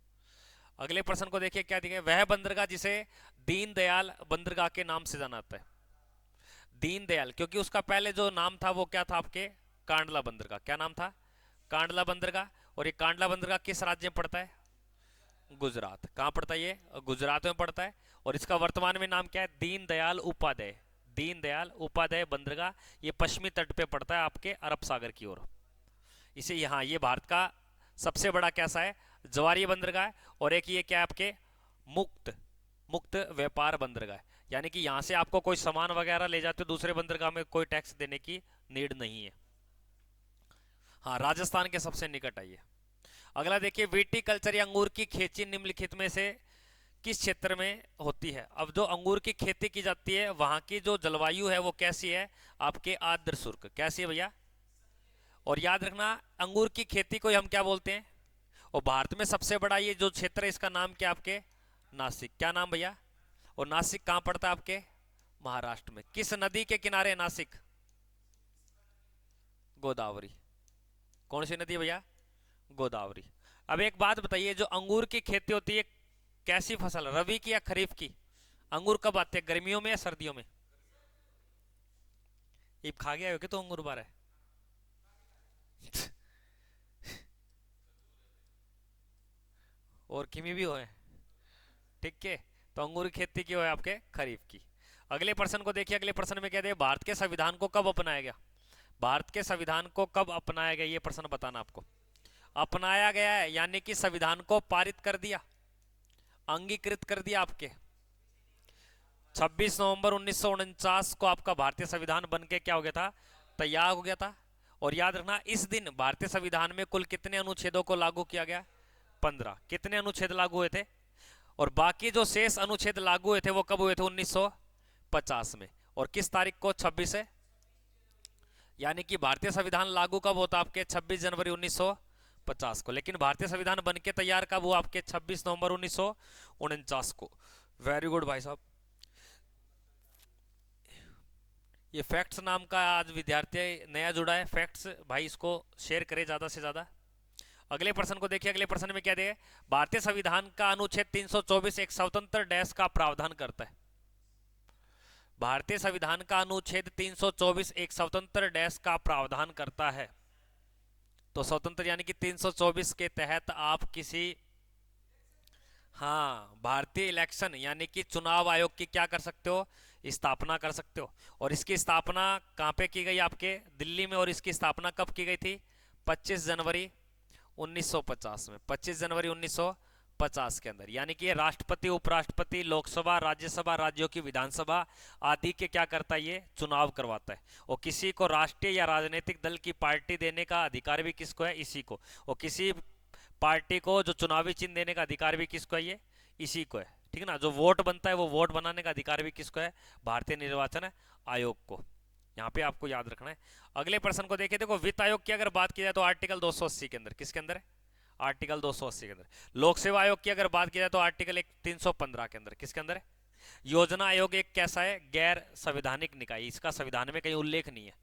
अगले प्रश्न को देखिए क्या दिया है, वह बंदरगाह जिसे दीनदयाल बंदरगाह के नाम से जाना जाता है। दीनदयाल, क्योंकि उसका पहले जो नाम था वो क्या था आपके, कांडला बंदरगाह। क्या नाम था, कांडला बंदरगाह। और ये कांडला बंदरगाह किस राज्य में पड़ता है, गुजरात। कहाँ पड़ता है ये, गुजरात में पड़ता है। और इसका वर्तमान में नाम क्या है, दीनदयाल उपाध्याय। दीनदयाल उपाध्याय बंदरगाह, ये पश्चिमी तट पे पड़ता है आपके अरब सागर की ओर। इसे यहाँ, ये भारत का सबसे बड़ा कैसा है, जवारी बंदरगाह है। और एक ये क्या है आपके, मुक्त मुक्त व्यापार बंदरगाह है। यानी कि यहाँ से आपको कोई सामान वगैरह ले जाते हो दूसरे बंदरगाह में, कोई टैक्स देने की नीड नहीं है। हाँ, राजस्थान के सबसे निकट आइए। अगला देखिए, विटी कल्चर या अंगूर की खेती निम्नलिखित में से किस क्षेत्र में होती है। अब जो अंगूर की खेती की जाती है वहां की जो जलवायु है वो कैसी है, आपके आर्द्र शुष्क। कैसी है भैया, और याद रखना अंगूर की खेती को हम क्या बोलते हैं। और भारत में सबसे बड़ा ये जो क्षेत्र है इसका नाम क्या, आपके नासिक। क्या नाम भैया, और नासिक कहां पड़ता है आपके, महाराष्ट्र में। किस नदी के किनारे नासिक, गोदावरी। कौन सी नदी है भैया, गोदावरी। अब एक बात बताइए, जो अंगूर की खेती होती है कैसी फसल, रबी की या खरीफ की। अंगूर कब आते हैं, गर्मियों में या सर्दियों में। ये खा गया हो कि तो अंगूर बार है। और किमी भी हो है, ठीक है। तो अंगूर की खेती की हो है आपके खरीफ की। अगले प्रश्न को देखिए, अगले प्रश्न में क्या दिया, भारत के संविधान को कब अपनाया गया। भारत के संविधान को कब अपनाया गया, ये प्रश्न बताना आपको। अपनाया गया है यानी कि संविधान को पारित कर दिया, अंगीकृत कर दिया आपके 26 नवंबर 1949 को आपका भारतीय संविधान बन के क्या हो गया था, तैयार हो गया था। और याद रखना इस दिन भारतीय संविधान में कुल कितने अनुच्छेदों को लागू किया गया, 15। कितने अनुच्छेद लागू हुए थे, और बाकी जो शेष अनुच्छेद लागू हुए थे वो कब हुए थे, 1950 में। और किस तारीख को, 26 है। यानी कि भारतीय संविधान लागू कब होता आपके, 26 जनवरी 1950 को। लेकिन भारतीय संविधान बन के तैयार कब हुआ आपके, 26 नवंबर 1949 को। वेरी गुड भाई साहब। ये फैक्ट्स नाम का आज विद्यार्थी नया जुड़ा है, फैक्ट्स भाई, इसको शेयर करें ज्यादा से ज्यादा। अगले प्रश्न को देखिए, अगले प्रश्न में क्या दिया, भारतीय संविधान का अनुच्छेद 324 एक स्वतंत्र डैश का प्रावधान करता है। भारतीय संविधान का अनुच्छेद 324 एक स्वतंत्र डैश का प्रावधान करता है। तो स्वतंत्र यानी कि 324 के तहत आप किसी, हाँ, भारतीय इलेक्शन यानी कि चुनाव आयोग की क्या कर सकते हो, स्थापना कर सकते हो। और इसकी स्थापना कहाँ पे की गई, आपके दिल्ली में। और इसकी स्थापना कब की गई थी, 25 जनवरी 1950 में। 25 जनवरी 1950 के अंदर। यानी कि ये राष्ट्रपति, उपराष्ट्रपति, लोकसभा, राज्यसभा, राज्यों की विधानसभा आदि के क्या करता है, ये चुनाव करवाता है। और किसी को राष्ट्रीय या राजनीतिक दल की पार्टी देने का अधिकार भी किसको है, इसी को। और किसी पार्टी को जो चुनावी चिन्ह देने का अधिकार भी किसको है, ये इसी को है, ठीक है ना। जो वोट बनता है वो वोट बनाने का अधिकार भी किसको है, भारतीय निर्वाचन आयोग को। यहाँ पे आपको याद रखना है। अगले प्रश्न को देखिए, देखो वित्त आयोग की अगर बात की जाए तो आर्टिकल 280 के अंदर, किसके अंदर है, आर्टिकल 280 के अंदर। लोक सेवा आयोग की अगर बात की जाए तो आर्टिकल 315 के अंदर, किसके अंदर है। योजना आयोग एक कैसा है, गैर संवैधानिक निकाय, इसका संविधान में कहीं उल्लेख नहीं है।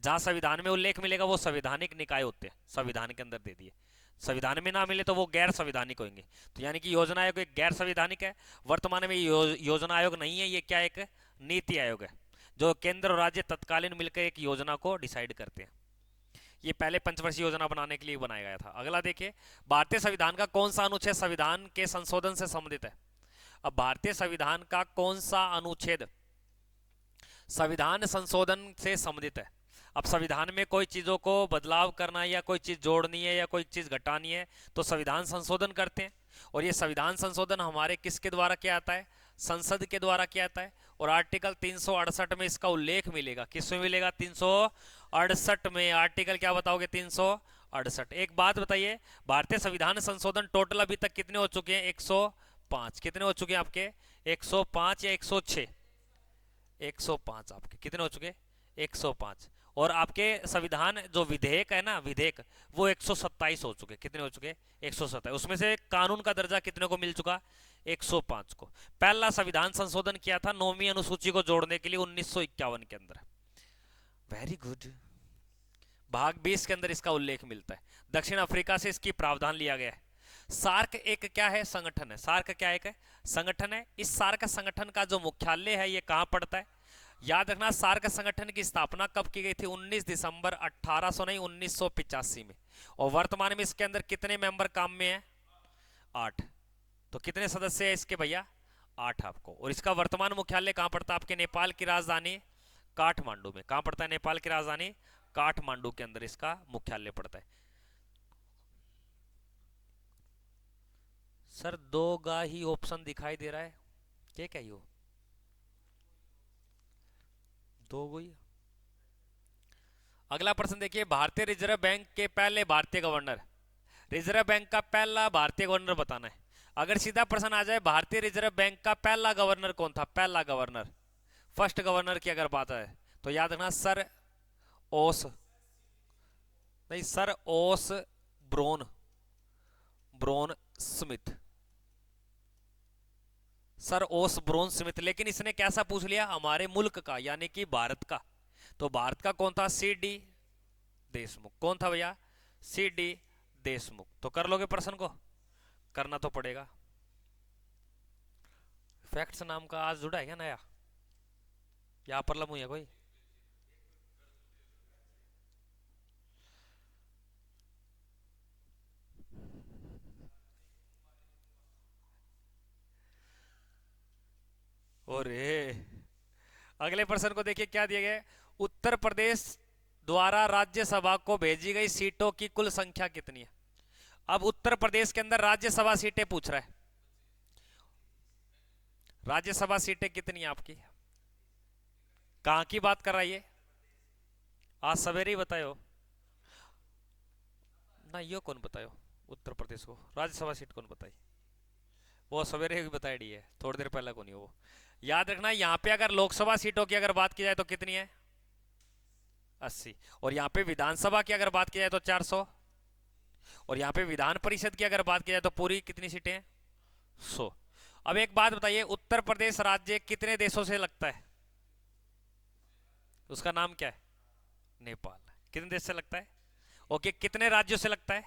जहां संविधान में उल्लेख मिलेगा वो संवैधानिक निकाय होते हैं, संविधान के अंदर दे दिए। संविधान में ना मिले तो वो गैर संवैधानिक होंगे। तो यानी कि योजना आयोग एक गैर संवैधानिक है। वर्तमान में योजना आयोग नहीं है, ये क्या एक नीति आयोग है, जो केंद्र और राज्य तत्कालीन मिलकर एक योजना को डिसाइड करते हैं। ये पहले पंचवर्षीय योजना बनाने के लिए बनाया गया था। अगला देखिए, भारतीय संविधान का कौन सा अनुच्छेद संविधान के संशोधन से संबंधित है। अब भारतीय संविधान का कौन सा अनुच्छेद संविधान संशोधन से संबंधित है। अब संविधान में कोई चीजों को बदलाव करना है या कोई चीज जोड़नी है या कोई चीज घटानी है तो संविधान संशोधन करते हैं। और ये संविधान संशोधन हमारे किसके द्वारा किया जाता है, संसद के द्वारा किया जाता है। और आर्टिकल 368 में इसका उल्लेख मिलेगा, किसमें मिलेगा, 368 में। आर्टिकल क्या बताओगे, 368। एक बात बताइए, भारतीय संविधान संशोधन टोटल अभी तक कितने हो चुके हैं, 105। कितने हो चुके हैं आपके, 105 या 106, 105 आपके कितने हो चुके, 105। और आपके संविधान जो विधेयक है ना, विधेयक वो 127 हो चुके। कितने हो चुके, 127। उसमें से कानून का दर्जा कितने को मिल चुका, 105 को। पहला संविधान संशोधन किया था 9वीं अनुसूची को जोड़ने के लिए 1951 के अंदर। Very good. भाग 20 के अंदर इसका उल्लेख मिलता है। दक्षिण अफ्रीका से इसकी प्रावधान लिया गया है। सार्क एक क्या है, संगठन है। सार्क क्या एक है, संगठन है। इस सार्क संगठन का जो मुख्यालय है ये कहां पड़ता है? याद रखना, सार्क संगठन की स्थापना कब की गई थी? 19 दिसंबर 1800 नहीं 1985 में। और वर्तमान में इसके अंदर कितने मेंबर काम में हैं? 8। तो कितने सदस्य हैं इसके भैया? 8 आपको। और इसका वर्तमान मुख्यालय कहां पड़ता है? आपके नेपाल की राजधानी काठमांडू में। कहां पड़ता है? नेपाल की राजधानी काठमांडू के अंदर इसका मुख्यालय पड़ता है। सर दो गा ही ऑप्शन दिखाई दे रहा है, क्या क्या ही हो? दो गो ही। अगला प्रश्न देखिए, भारतीय रिजर्व बैंक के पहले भारतीय गवर्नर, रिजर्व बैंक का पहला भारतीय गवर्नर बताना है। अगर सीधा प्रश्न आ जाए भारतीय रिजर्व बैंक का पहला गवर्नर कौन था, पहला गवर्नर, फर्स्ट गवर्नर की अगर बात है तो याद रखना सर ओस, नहीं सर ओस ब्रोन, ब्रोन स्मिथ, सर ओस ब्रोन स्मिथ। लेकिन इसने कैसा पूछ लिया? हमारे मुल्क का, यानी कि भारत का। तो भारत का कौन था? C D Deshmukh. कौन था भैया? C D Deshmukh. तो कर लोगे प्रश्न को? करना तो पड़ेगा। फैक्ट्स नाम का आज जुड़ा है क्या नया, या पर लमू है कोई? अरे अगले प्रश्न को देखिए, क्या दिया गया है? उत्तर प्रदेश द्वारा राज्यसभा को भेजी गई सीटों की कुल संख्या कितनी है? अब उत्तर प्रदेश के अंदर राज्यसभा सीटें पूछ रहा है। राज्यसभा सीटें कितनी है आपकी? कहां की बात कर रहा है ये? आज सवेरे ही बतायो ना, यो कौन बतायो? उत्तर प्रदेश को राज्यसभा सीट कौन बताई? वो सवेरे ही बताई डी है, थोड़ी देर पहले को नहीं हो वो। याद रखना, यहाँ पे अगर लोकसभा सीटों की अगर बात की जाए तो कितनी है? 80। और यहाँ पे विधानसभा की अगर बात की जाए तो 400। और यहाँ पे विधान परिषद की अगर बात की जाए तो पूरी कितनी सीटें हैं? 100। अब एक बात बताइए, उत्तर प्रदेश राज्य कितने देशों से लगता है? उसका नाम क्या है? नेपाल। कितने देश से लगता है? ओके, कितने राज्यों से लगता है?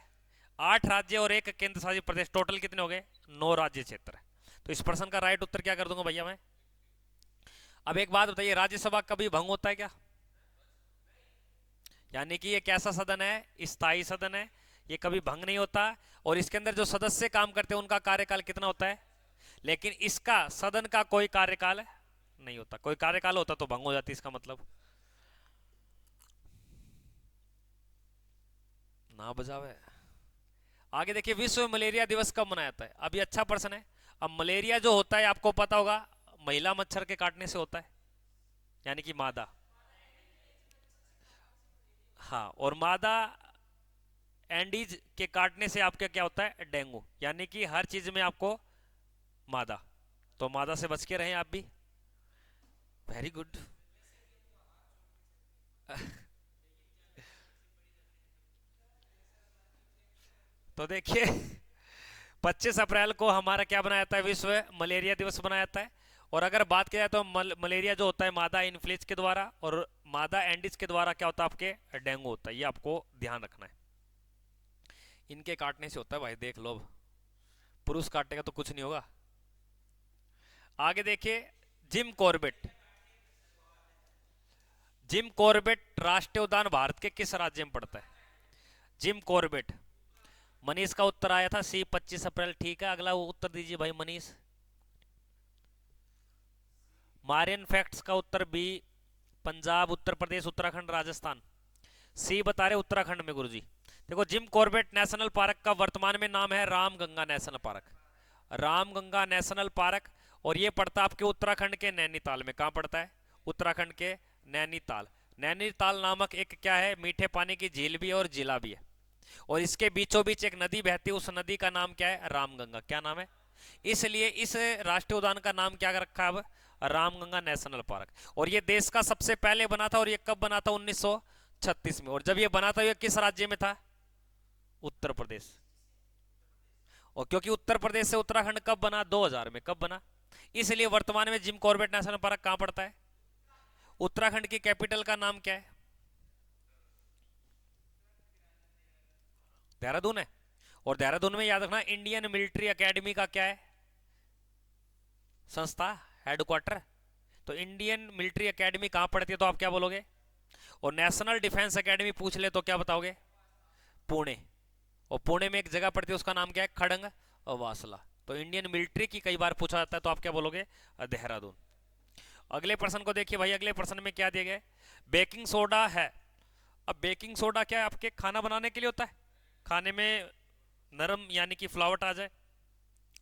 8 राज्य और एक केंद्र शासित प्रदेश, टोटल कितने हो गए? 9 राज्य क्षेत्र। तो इस प्रश्न का राइट उत्तर क्या कर दूंगा भैया मैं? अब एक बात बताइए, राज्यसभा कभी भंग होता है क्या? यानी कि ये कैसा सदन है? स्थायी सदन है, ये कभी भंग नहीं होता। और इसके अंदर जो सदस्य काम करते हैं उनका कार्यकाल कितना होता है? लेकिन इसका सदन का कोई कार्यकाल नहीं होता। कोई कार्यकाल होता तो भंग हो जाती, इसका मतलब ना बजावे। आगे देखिए, विश्व मलेरिया दिवस कब मनाया जाता है? अभी अच्छा प्रश्न है। अब मलेरिया जो होता है आपको पता होगा, महिला मच्छर के काटने से होता है, यानी कि मादा। हाँ, और मादा एंडीज के काटने से आपका क्या होता है? डेंगू। यानी कि हर चीज में आपको मादा, तो मादा से बच के रहें आप भी। Very good. तो देखिए 25 अप्रैल को हमारा क्या बनाया जाता है? विश्व मलेरिया दिवस बनाया जाता है। और अगर बात की जाए तो मलेरिया जो होता है मादा इन्फ्लुएंजा के द्वारा, और मादा एंडीज के द्वारा क्या होता है? आपके डेंगू होता है। ये आपको ध्यान रखना है। इनके काटने से होता है भाई, देख लो। पुरुष काटेगा तो कुछ नहीं होगा। आगे देखिए, जिम कॉर्बेट, जिम कॉर्बेट राष्ट्रीय उद्यान भारत के किस राज्य में पड़ता है? Jim Corbett. मनीष का उत्तर आया था सी 25 अप्रैल। ठीक है, अगला वो उत्तर दीजिए भाई मनीष। मारियन फैक्ट्स का उत्तर बी, पंजाब, उत्तर प्रदेश, उत्तराखंड, राजस्थान। सी बता रहे उत्तराखंड में गुरुजी। देखो, जिम कॉर्बेट नेशनल पार्क का वर्तमान में नाम है Ramganga national park, Ramganga national park. और ये पड़ता है आपके उत्तराखंड के नैनीताल में। कहां पड़ता है? उत्तराखंड के नैनीताल। नैनीताल नामक एक क्या है? मीठे पानी की झील भी है और जिला भी है। और इसके बीचों बीच एक नदी बहती है, उस नदी का नाम क्या है? रामगंगा। क्या नाम है? इसलिए इस राष्ट्रीय उद्यान का नाम क्या रखा है अब? Ramganga national park. और ये देश का सबसे पहले बना था, और ये कब बना था? 1936 में। और जब ये बना था ये किस राज्य में था? उत्तर प्रदेश। और क्योंकि उत्तर प्रदेश से उत्तराखंड कब बना? 2000 में। कब बना? इसलिए वर्तमान में जिम कॉर्बेट नेशनल पार्क कहां पड़ता है? उत्तराखंड की कैपिटल का नाम क्या है? देहरादून है। और देहरादून में याद रखना इंडियन मिलिट्री एकेडमी का क्या है, संस्था, हेडक्वार्टर। तो इंडियन मिलिट्री एकेडमी कहां पड़ती है, तो आप क्या बोलोगे। और नेशनल डिफेंस एकेडमी पूछ ले तो क्या बताओगे, पुणे। और पुणे में एक जगह पड़ती है उसका नाम क्या है, खड़ंग वासला। तो इंडियन मिलिट्री की कई बार पूछा जाता है, तो आप क्या बोलोगे, देहरादून। अगले प्रश्न को देखिए भाई, अगले प्रश्न में क्या दिया गया है, बेकिंग सोडा है। अब बेकिंग सोडा क्या है, आपके खाना बनाने के लिए होता है, खाने में नरम यानी कि फ्लावट आ जाए।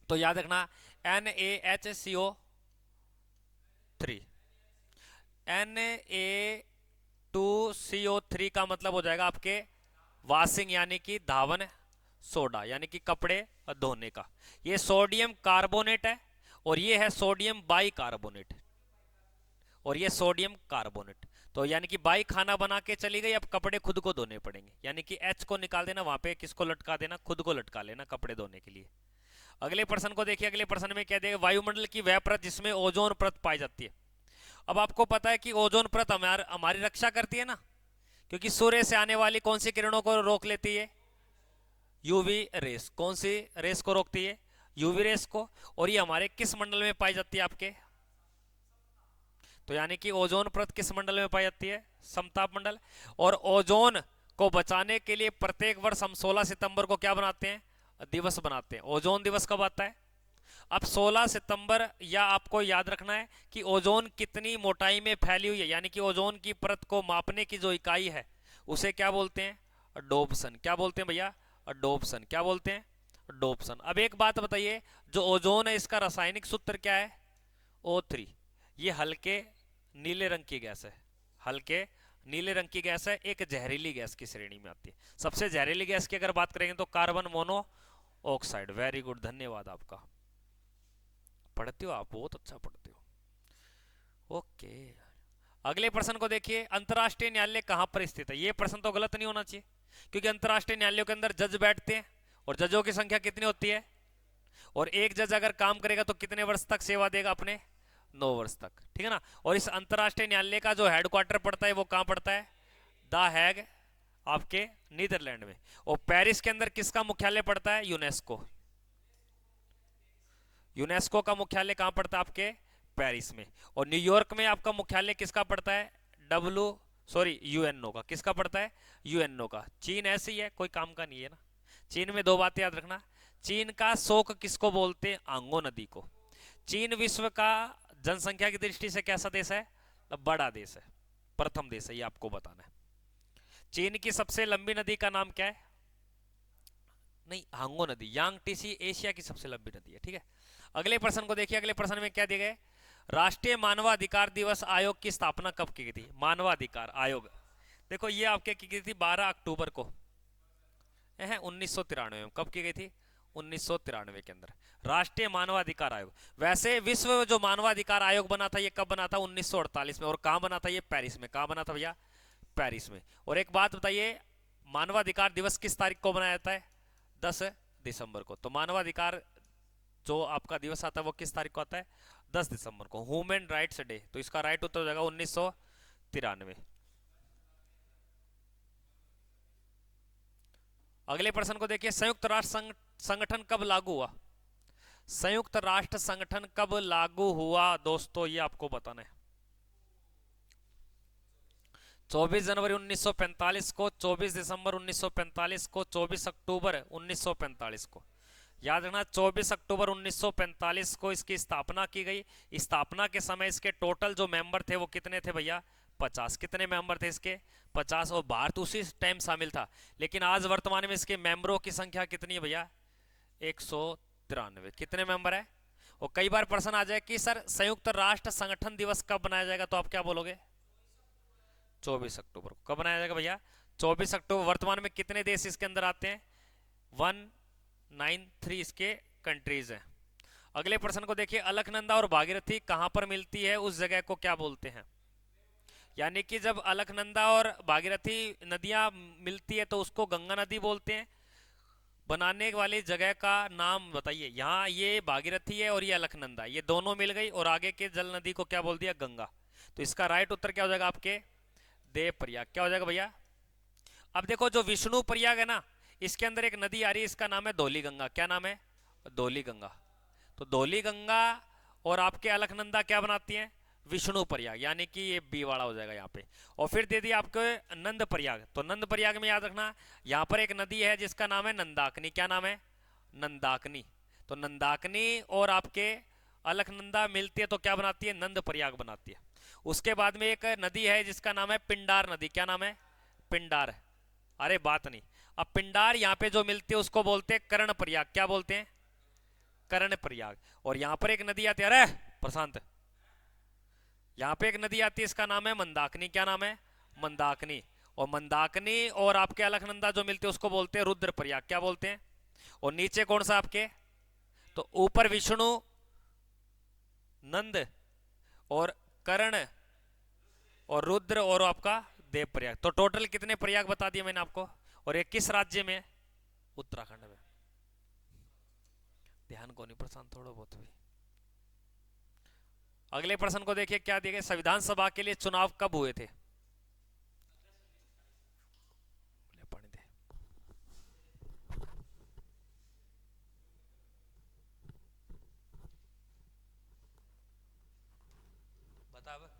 तो याद रखना NaHCO3, Na2CO3 का मतलब हो जाएगा आपके वाशिंग यानी कि धावन सोडा यानी कि कपड़े धोने का। ये सोडियम कार्बोनेट है और ये है सोडियम बाई कार्बोनेट, और ये सोडियम कार्बोनेट। तो यानी कि बाई खाना बना के चली गई, अब कपड़े खुद को धोने पड़ेंगे, यानी कि H को निकाल देना, वहां पे किसको लटका देना, खुद को लटका लेना कपड़े धोने के लिए। अगले प्रश्न को देखिए, अगले प्रश्न में क्या देगा, वायुमंडल की वह परत जिसमें ओजोन परत पाई जाती है। अब आपको पता है कि ओजोन परत हमारी रक्षा करती है ना, क्योंकि सूर्य से आने वाली कौन सी किरणों को रोक लेती है, यूवी रेस। कौन सी रेस को रोकती है, यूवी रेस को। और ये हमारे किस मंडल में पाई जाती है आपके, तो यानी कि ओजोन परत किस मंडल में पाई जाती है, समताप मंडल। और ओजोन को बचाने के लिए प्रत्येक वर्ष हम 16 सितंबर को क्या बनाते हैं, दिवस बनाते हैं। ओजोन दिवस कब आता है, अब 16 सितंबर। या आपको याद रखना है कि ओजोन कितनी मोटाई में फैली हुई है, यानी कि ओजोन की परत को मापने की जो इकाई है उसे क्या बोलते हैं, डोप्सन। क्या बोलते हैं भैया, डोप्सन। क्या बोलते हैं, डोप्सन। अब एक बात बताइए, जो ओजोन है इसका रासायनिक सूत्र क्या है, O3। ये हल्के नीले रंग की गैस है, हल्के नीले रंग की गैस है, एक जहरीली गैस की श्रेणी में आती है। सबसे जहरीली गैस की अगर बात करेंगे तो carbon mono oxide. Very good, धन्यवाद आपका, पढ़ते हो आप, बहुत अच्छा पढ़ते हो। ओके, अगले प्रश्न को देखिए, अंतरराष्ट्रीय न्यायालय कहां पर स्थित है। ये प्रश्न तो गलत नहीं होना चाहिए, क्योंकि अंतरराष्ट्रीय न्यायालयों के अंदर जज बैठते हैं, और जजों की संख्या कितनी होती है, और एक जज अगर काम करेगा तो कितने वर्ष तक सेवा देगा अपने, 9 वर्ष तक, ठीक है ना। और इस अंतरराष्ट्रीय न्यायालय का जो हेडक्वार्टर पड़ता है वो कहां पड़ता है, द हैग, आपके नीदरलैंड में। और पेरिस के अंदर किसका मुख्यालय पड़ता है, यूनेस्को। यूनेस्को का मुख्यालय कहां पड़ता है, आपके पेरिस में। और न्यूयॉर्क में आपका मुख्यालय किसका पड़ता है, यूएनओ का। किसका पड़ता है, यूएनओ का। चीन ऐसे ही है, कोई काम का नहीं है ना। चीन में दो बातें याद रखना, चीन का शोक किसको बोलते हैं, आंगो नदी को। चीन विश्व का जनसंख्या की दृष्टि से कैसा देश है, बड़ा देश है, प्रथम देश है, ये आपको बताना है। चीन की सबसे लंबी नदी का नाम क्या है, नहीं, हांगो नदी, यांग टीसी एशिया की सबसे लंबी नदी है, ठीक है। अगले प्रश्न को देखिए, अगले प्रश्न में क्या दिया गया, राष्ट्रीय मानवाधिकार दिवस आयोग की स्थापना कब की गई थी। मानवाधिकार आयोग, देखो ये आपके की गई थी 12 अक्टूबर को, 1993 में। कब की गई थी, 1993 के अंदर राष्ट्रीय मानवाधिकार आयोग। वैसे विश्व जो मानवाधिकार आयोग बना था ये कब बना था, 1948 में। और कहां बना था ये, पेरिस में। कहां बना था भैया, पेरिस में। और एक बात बताइए, मानवाधिकार दिवस किस तारीख को मनाया जाता है, 10 दिसंबर को। तो मानवाधिकार जो आपका दिवस आता है वो किस तारीख को आता है, 10 दिसंबर को। ह्यूमन राइट्स डे, तो इसका राइट उत्तर हो जाएगा 1993। अगले प्रश्न को देखिए, संयुक्त राष्ट्र संगठन कब लागू हुआ। संयुक्त राष्ट्र संगठन कब लागू हुआ दोस्तों, ये आपको बताना है। 24 जनवरी 1945 को, 24 दिसंबर 1945 को, 24 अक्टूबर 1945 को। याद रखना, 24 अक्टूबर 1945 को इसकी स्थापना की गई। स्थापना के समय इसके टोटल जो मेंबर थे वो कितने थे भैया, 50। कितने मेंबर थे इसके, 50। और भारत उसी टाइम शामिल था। लेकिन आज वर्तमान में इसके मेंबरों की संख्या कितनी है भैया, 193। कितने मेंबर है। और कई बार प्रश्न आ जाए कि सर संयुक्त राष्ट्र संगठन दिवस कब बनाया जाएगा, तो आप क्या बोलोगे, 24 अक्टूबर को। कब बनाया जाएगा भैया, 24 अक्टूबर। वर्तमान में कितने देश इसके अंदर आते हैं, 193 इसके कंट्रीज हैं। अगले प्रश्न को देखिए, अलकनंदा और भागीरथी कहां पर मिलती है, उस जगह को क्या बोलते हैं। यानी कि जब अलकनंदा और भागीरथी नदियां मिलती है तो उसको गंगा नदी बोलते हैं। बनाने वाली जगह का नाम बताइए। यहाँ ये भागीरथी है और ये अलकनंदा, ये दोनों मिल गई और आगे के जल नदी को क्या बोल दिया, गंगा। तो इसका राइट उत्तर क्या हो जाएगा आपके, देव प्रयाग। क्या हो जाएगा भैया। अब देखो जो विष्णु प्रयाग है ना, इसके अंदर एक नदी आ रही है, इसका नाम है धौली गंगा। क्या नाम है? धौली गंगा। तो धौली गंगा और आपके अलकनंदा क्या बनाती हैं? विष्णु प्रयाग, यानी कि ये बी वाला हो जाएगा यहाँ पे। और फिर दे दिया आपको नंद प्रयाग। तो नंद प्रयाग में याद रखना, यहाँ पर एक नदी है जिसका नाम है नंदाकनी। क्या नाम है? नंदाकनी। तो नंदाकनी और आपके अलकनंदा मिलती है तो क्या बनाती है? नंद प्रयाग बनाती है। उसके बाद में एक नदी है जिसका नाम है पिंडार नदी। क्या नाम है? पिंडार। अरे बात नहीं। अब पिंडार यहाँ पे जो मिलती है उसको बोलते हैं कर्ण प्रयाग। क्या बोलते हैं? कर्ण प्रयाग। और यहाँ पर एक नदी आती है, अरे प्रशांत, यहाँ पे एक नदी आती है, इसका नाम है मंदाकिनी। क्या नाम है? मंदाकिनी। और मंदाकिनी और आपके अलकनंदा जो मिलते हैं उसको बोलते हैं रुद्र प्रयाग। क्या बोलते हैं? और नीचे कौन सा आपके? तो ऊपर विष्णु, नंद और कर्ण और रुद्र और आपका देव प्रयाग। तो टोटल कितने प्रयाग बता दिए मैंने आपको। और ये किस राज्य में? उत्तराखंड में। ध्यान को नहीं प्रशांत, थोड़ा बहुत भी। अगले प्रश्न को देखिए क्या दिए गए। संविधान सभा के लिए चुनाव कब हुए थे? पानी दे। बता अब।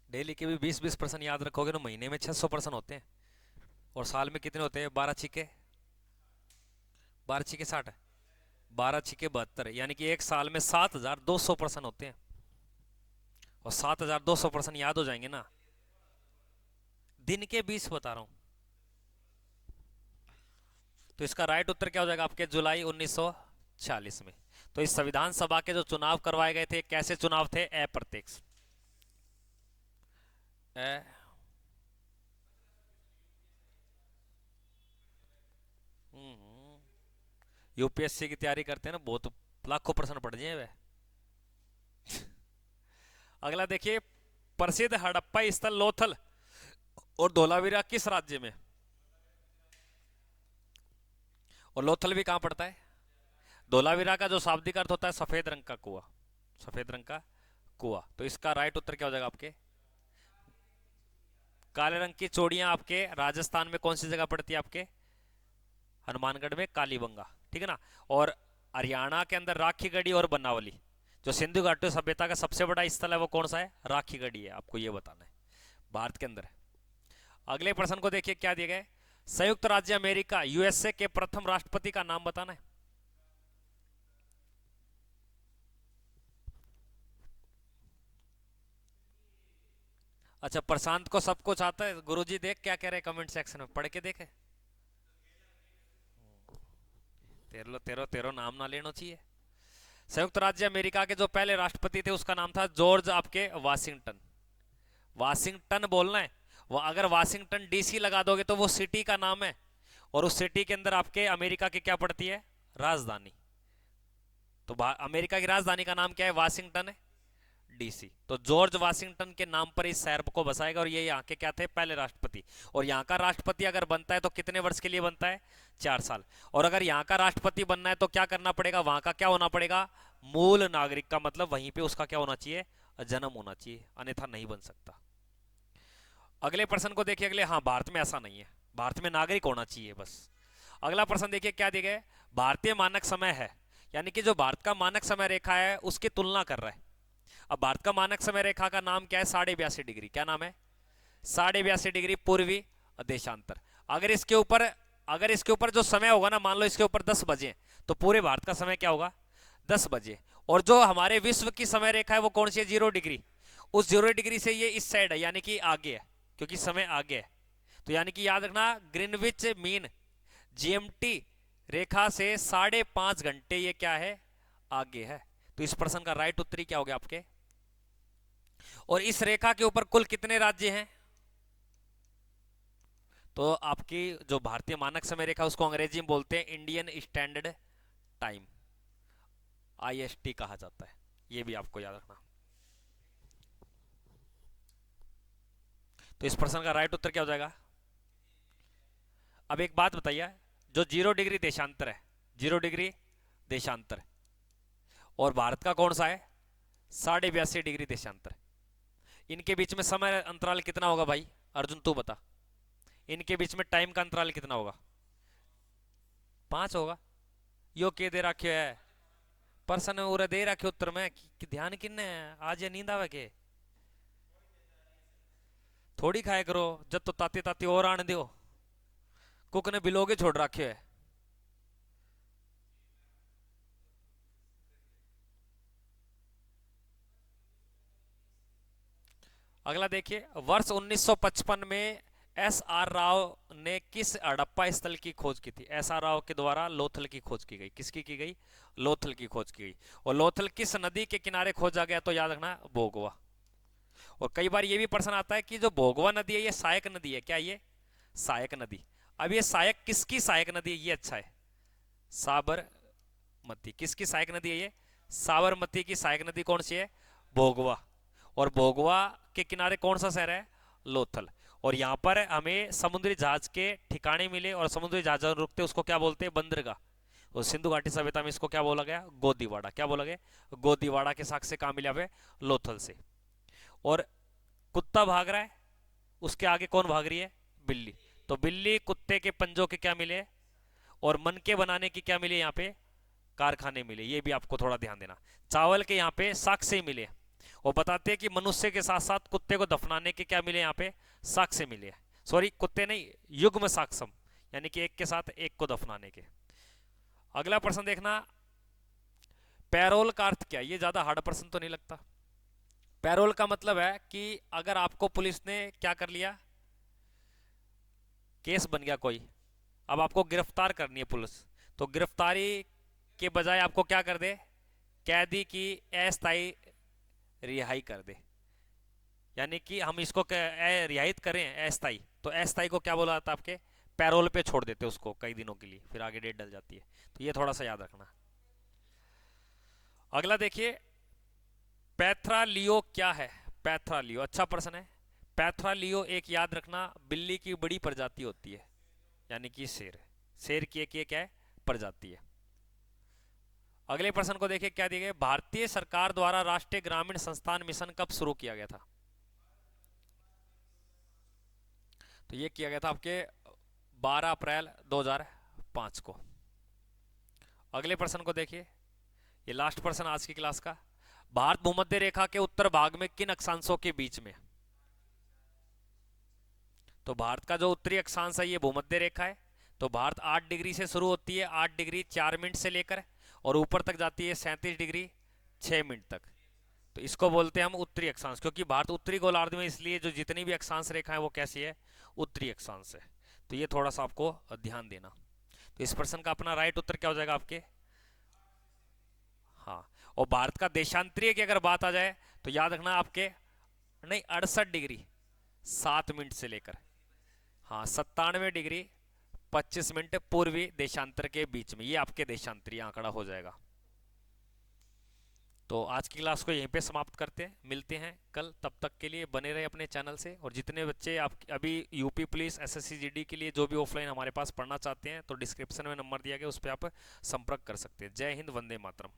डेली के भी 20-20 प्रश्न याद रखोगे तो महीने में 600 प्रश्न होते हैं। और साल में कितने होते हैं? 12 छिके 12 छिके 60, 12 छिके 72, यानी कि एक साल में 7200 प्रश्न होते हैं। और 7200 प्रश्न याद हो जाएंगे ना। दिन के 20 बता रहा हूं। तो इसका राइट उत्तर क्या हो जाएगा आपके? जुलाई 1940 में। तो इस संविधान सभा के जो चुनाव करवाए गए थे, कैसे चुनाव थे? अप्रत्यक्ष। यूपीएससी की तैयारी करते हैं ना, बहुत लाखों प्रश्न पड़ जाए वे। अगला देखिए, प्रसिद्ध हड़प्पा स्थल लोथल और धोलावीरा किस राज्य में? और लोथल भी कहां पड़ता है? धोलावीरा का जो शाब्दिक अर्थ होता है सफेद रंग का कुआं। सफेद रंग का कुआं। तो इसका राइट उत्तर क्या हो जाएगा आपके? काले रंग की चोड़ियां आपके राजस्थान में कौन सी जगह पड़ती है आपके? हनुमानगढ़ में कालीबंगा, ठीक है ना। और हरियाणा के अंदर राखी गढ़ी और बनावली, जो सिंधु घाटी सभ्यता का सबसे बड़ा स्थल है वो कौन सा है? राखी गढ़ी है। आपको ये बताना है, भारत के अंदर है। अगले प्रश्न को देखिए क्या दिया गया है। संयुक्त राज्य अमेरिका यूएसए के प्रथम राष्ट्रपति का नाम बताना है। अच्छा, प्रशांत को सब कुछ आता है। गुरुजी देख क्या कह रहे हैं कमेंट सेक्शन में, पढ़ के देखे। तेरो तेरो तेरो नाम ना लेना चाहिए। संयुक्त राज्य अमेरिका के जो पहले राष्ट्रपति थे उसका नाम था जॉर्ज आपके वाशिंगटन। वाशिंगटन बोलना है। वो अगर वाशिंगटन डीसी लगा दोगे तो वो सिटी का नाम है। और उस सिटी के अंदर आपके अमेरिका की क्या पड़ती है? राजधानी। तो अमेरिका की राजधानी का नाम क्या है? वाशिंगटन है, डीसी। तो जॉर्ज वाशिंगटन के नाम पर इस शहर को बसाएगा। और ये यहाँ के क्या थे? पहले राष्ट्रपति। और यहाँ का राष्ट्रपति अगर बनता है तो कितने वर्ष के लिए बनता है? 4 साल। और अगर यहाँ का राष्ट्रपति बनना है तो क्या करना पड़ेगा? वहां का क्या होना पड़ेगा? मूल नागरिक का मतलब वहीं पे उसका क्या होना चाहिए? जन्म होना चाहिए, अन्यथा नहीं बन सकता। अगले प्रश्न को देखिए। अगले, हाँ, भारत में ऐसा नहीं है, भारत में नागरिक होना चाहिए बस। अगला प्रश्न देखिए क्या दिया गया है। भारतीय मानक समय है, यानी कि जो भारत का मानक समय रेखा है उसकी तुलना कर रहा है। अब भारत का मानक समय रेखा का नाम क्या है? 82.5 डिग्री। क्या नाम है? 82.5 डिग्री पूर्वी देशांतर। अगर इसके ऊपर जो समय होगा ना, मान लो इसके ऊपर 10 बजे, तो पूरे भारत का समय क्या होगा? 10 बजे। और जो हमारे विश्व की समय रेखा है वो कौन सी है? 0 डिग्री। उस 0 डिग्री से ये इस साइड है, यानी कि आगे है, क्योंकि समय आगे है। तो यानी कि याद रखना, ग्रीनविच मीन जीएमटी रेखा से 5.5 घंटे ये क्या है? आगे है। तो इस प्रश्न का राइट उत्तर क्या हो गया आपके? और इस रेखा के ऊपर कुल कितने राज्य हैं? तो आपकी जो भारतीय मानक समय रेखा उसको अंग्रेजी में बोलते हैं इंडियन स्टैंडर्ड टाइम, आईएसटी कहा जाता है। ये भी आपको याद रखना। तो इस प्रश्न का राइट उत्तर क्या हो जाएगा? अब एक बात बताइए, जो 0 डिग्री देशांतर है, 0 डिग्री देशांतर, और भारत का कौन सा है 82.5 डिग्री देशांतर। इनके बीच में समय अंतराल कितना होगा भाई अर्जुन तू बता। इनके बीच में टाइम का अंतराल कितना होगा 5 होगा। यो के दे रखे है पर्सन उरे दे रखे उत्तर में कि ध्यान किन्ने आज ये नींद आवे के थोड़ी खाए करो जब तो ताती ताती और आने दो कुक ने बिलोगे छोड़ रखे है। अगला देखिए वर्ष 1955 में एस आर राव ने किस हड़प्पा स्थल की खोज की थी। एस आर राव के द्वारा लोथल की खोज की गई। किसकी की गई लोथल की खोज की गई। और लोथल किस नदी के किनारे खोजा गया तो याद रखना भोगवा। और कई बार ये भी प्रश्न आता है कि जो भोगवा नदी है ये सहायक नदी है क्या ये सहायक नदी। अब ये सहायक किसकी सहायक नदी है ये अच्छा है साबरमती। किसकी सहायक नदी है ये साबरमती की सहायक नदी कौन सी है भोगवा। और भोगवा के किनारे कौन सा शहर है लोथल। और यहाँ पर हमें समुद्री जहाज के ठिकाने मिले और समुद्री जहाज रुकते उसको क्या बोलते हैं बंदरगाह। और सिंधु घाटी सभ्यता में इसको क्या बोला गया गोदीवाड़ा। क्या बोला गया गोदीवाड़ा के साक्ष्य कहाँ मिले हमें लोथल से। और कुत्ता भाग रहा है उसके आगे कौन भाग रही है बिल्ली। तो बिल्ली कुत्ते के पंजों के क्या मिले और मन के बनाने की क्या मिले यहाँ पे कारखाने मिले। ये भी आपको थोड़ा ध्यान देना। चावल के यहाँ पे साक्ष्य मिले और बताते हैं कि मनुष्य के साथ साथ कुत्ते को दफनाने के क्या मिले यहाँ पे साक्ष्य मिले। सॉरी कुत्ते नहीं युग्म साक्ष्यम यानी कि एक के साथ एक को दफनाने के। अगला प्रश्न देखना पैरोल का अर्थ क्या। ये ज्यादा हार्ड प्रश्न तो नहीं लगता। पैरोल का मतलब है कि अगर आपको पुलिस ने क्या कर लिया केस बन गया कोई अब आपको गिरफ्तार करनी है पुलिस तो गिरफ्तारी के बजाय आपको क्या कर दे कैदी की अस्थायी रिहाई कर दे। यानी कि हम इसको रिहायत करें अस्थायी तो अस्थायी को क्या बोला जाता है आपके पैरोल पे छोड़ देते उसको कई दिनों के लिए फिर आगे डेट डल जाती है। तो ये थोड़ा सा याद रखना। अगला देखिए पैथ्रालियो क्या है। पैथ्रालियो अच्छा प्रश्न है। पैथ्रालियो एक याद रखना बिल्ली की बड़ी प्रजाति होती है यानी कि शेर। शेर की एक क्या है प्रजाति है। अगले प्रश्न को देखिए क्या दिया गया भारतीय सरकार द्वारा राष्ट्रीय ग्रामीण संस्थान मिशन कब शुरू किया गया था। तो ये किया गया था आपके 12 अप्रैल 2005 को। अगले प्रश्न को देखिए ये लास्ट प्रश्न आज की क्लास का। भारत भूमध्य रेखा के उत्तर भाग में किन अक्षांशों के बीच में। तो भारत का जो उत्तरी अक्षांश है ये भूमध्य रेखा है। तो भारत 8 डिग्री से शुरू होती है 8 डिग्री 4 मिनट से लेकर और ऊपर तक जाती है 37 डिग्री 6 मिनट तक। तो इसको बोलते हैं हम उत्तरी अक्षांश क्योंकि भारत उत्तरी गोलार्ध में इसलिए जो जितनी भी अक्षांश रेखा है वो कैसी है उत्तरी अक्षांश है। तो ये थोड़ा सा आपको ध्यान देना। तो इस प्रश्न का अपना राइट उत्तर क्या हो जाएगा आपके हाँ। और भारत का देशांतरीय की अगर बात आ जाए तो याद रखना आपके नहीं 68 डिग्री 7 मिनट से लेकर हाँ 97 डिग्री 25 मिनट पूर्वी देशांतर के बीच में ये आपके देशांतरीय आंकड़ा हो जाएगा। तो आज की क्लास को यहीं पे समाप्त करते हैं मिलते हैं कल तब तक के लिए बने रहे अपने चैनल से। और जितने बच्चे आप अभी यूपी पुलिस एसएससी जीडी के लिए जो भी ऑफलाइन हमारे पास पढ़ना चाहते हैं तो डिस्क्रिप्शन में नंबर दिया गया उस पर आप संपर्क कर सकते हैं। जय हिंद वंदे मातरम।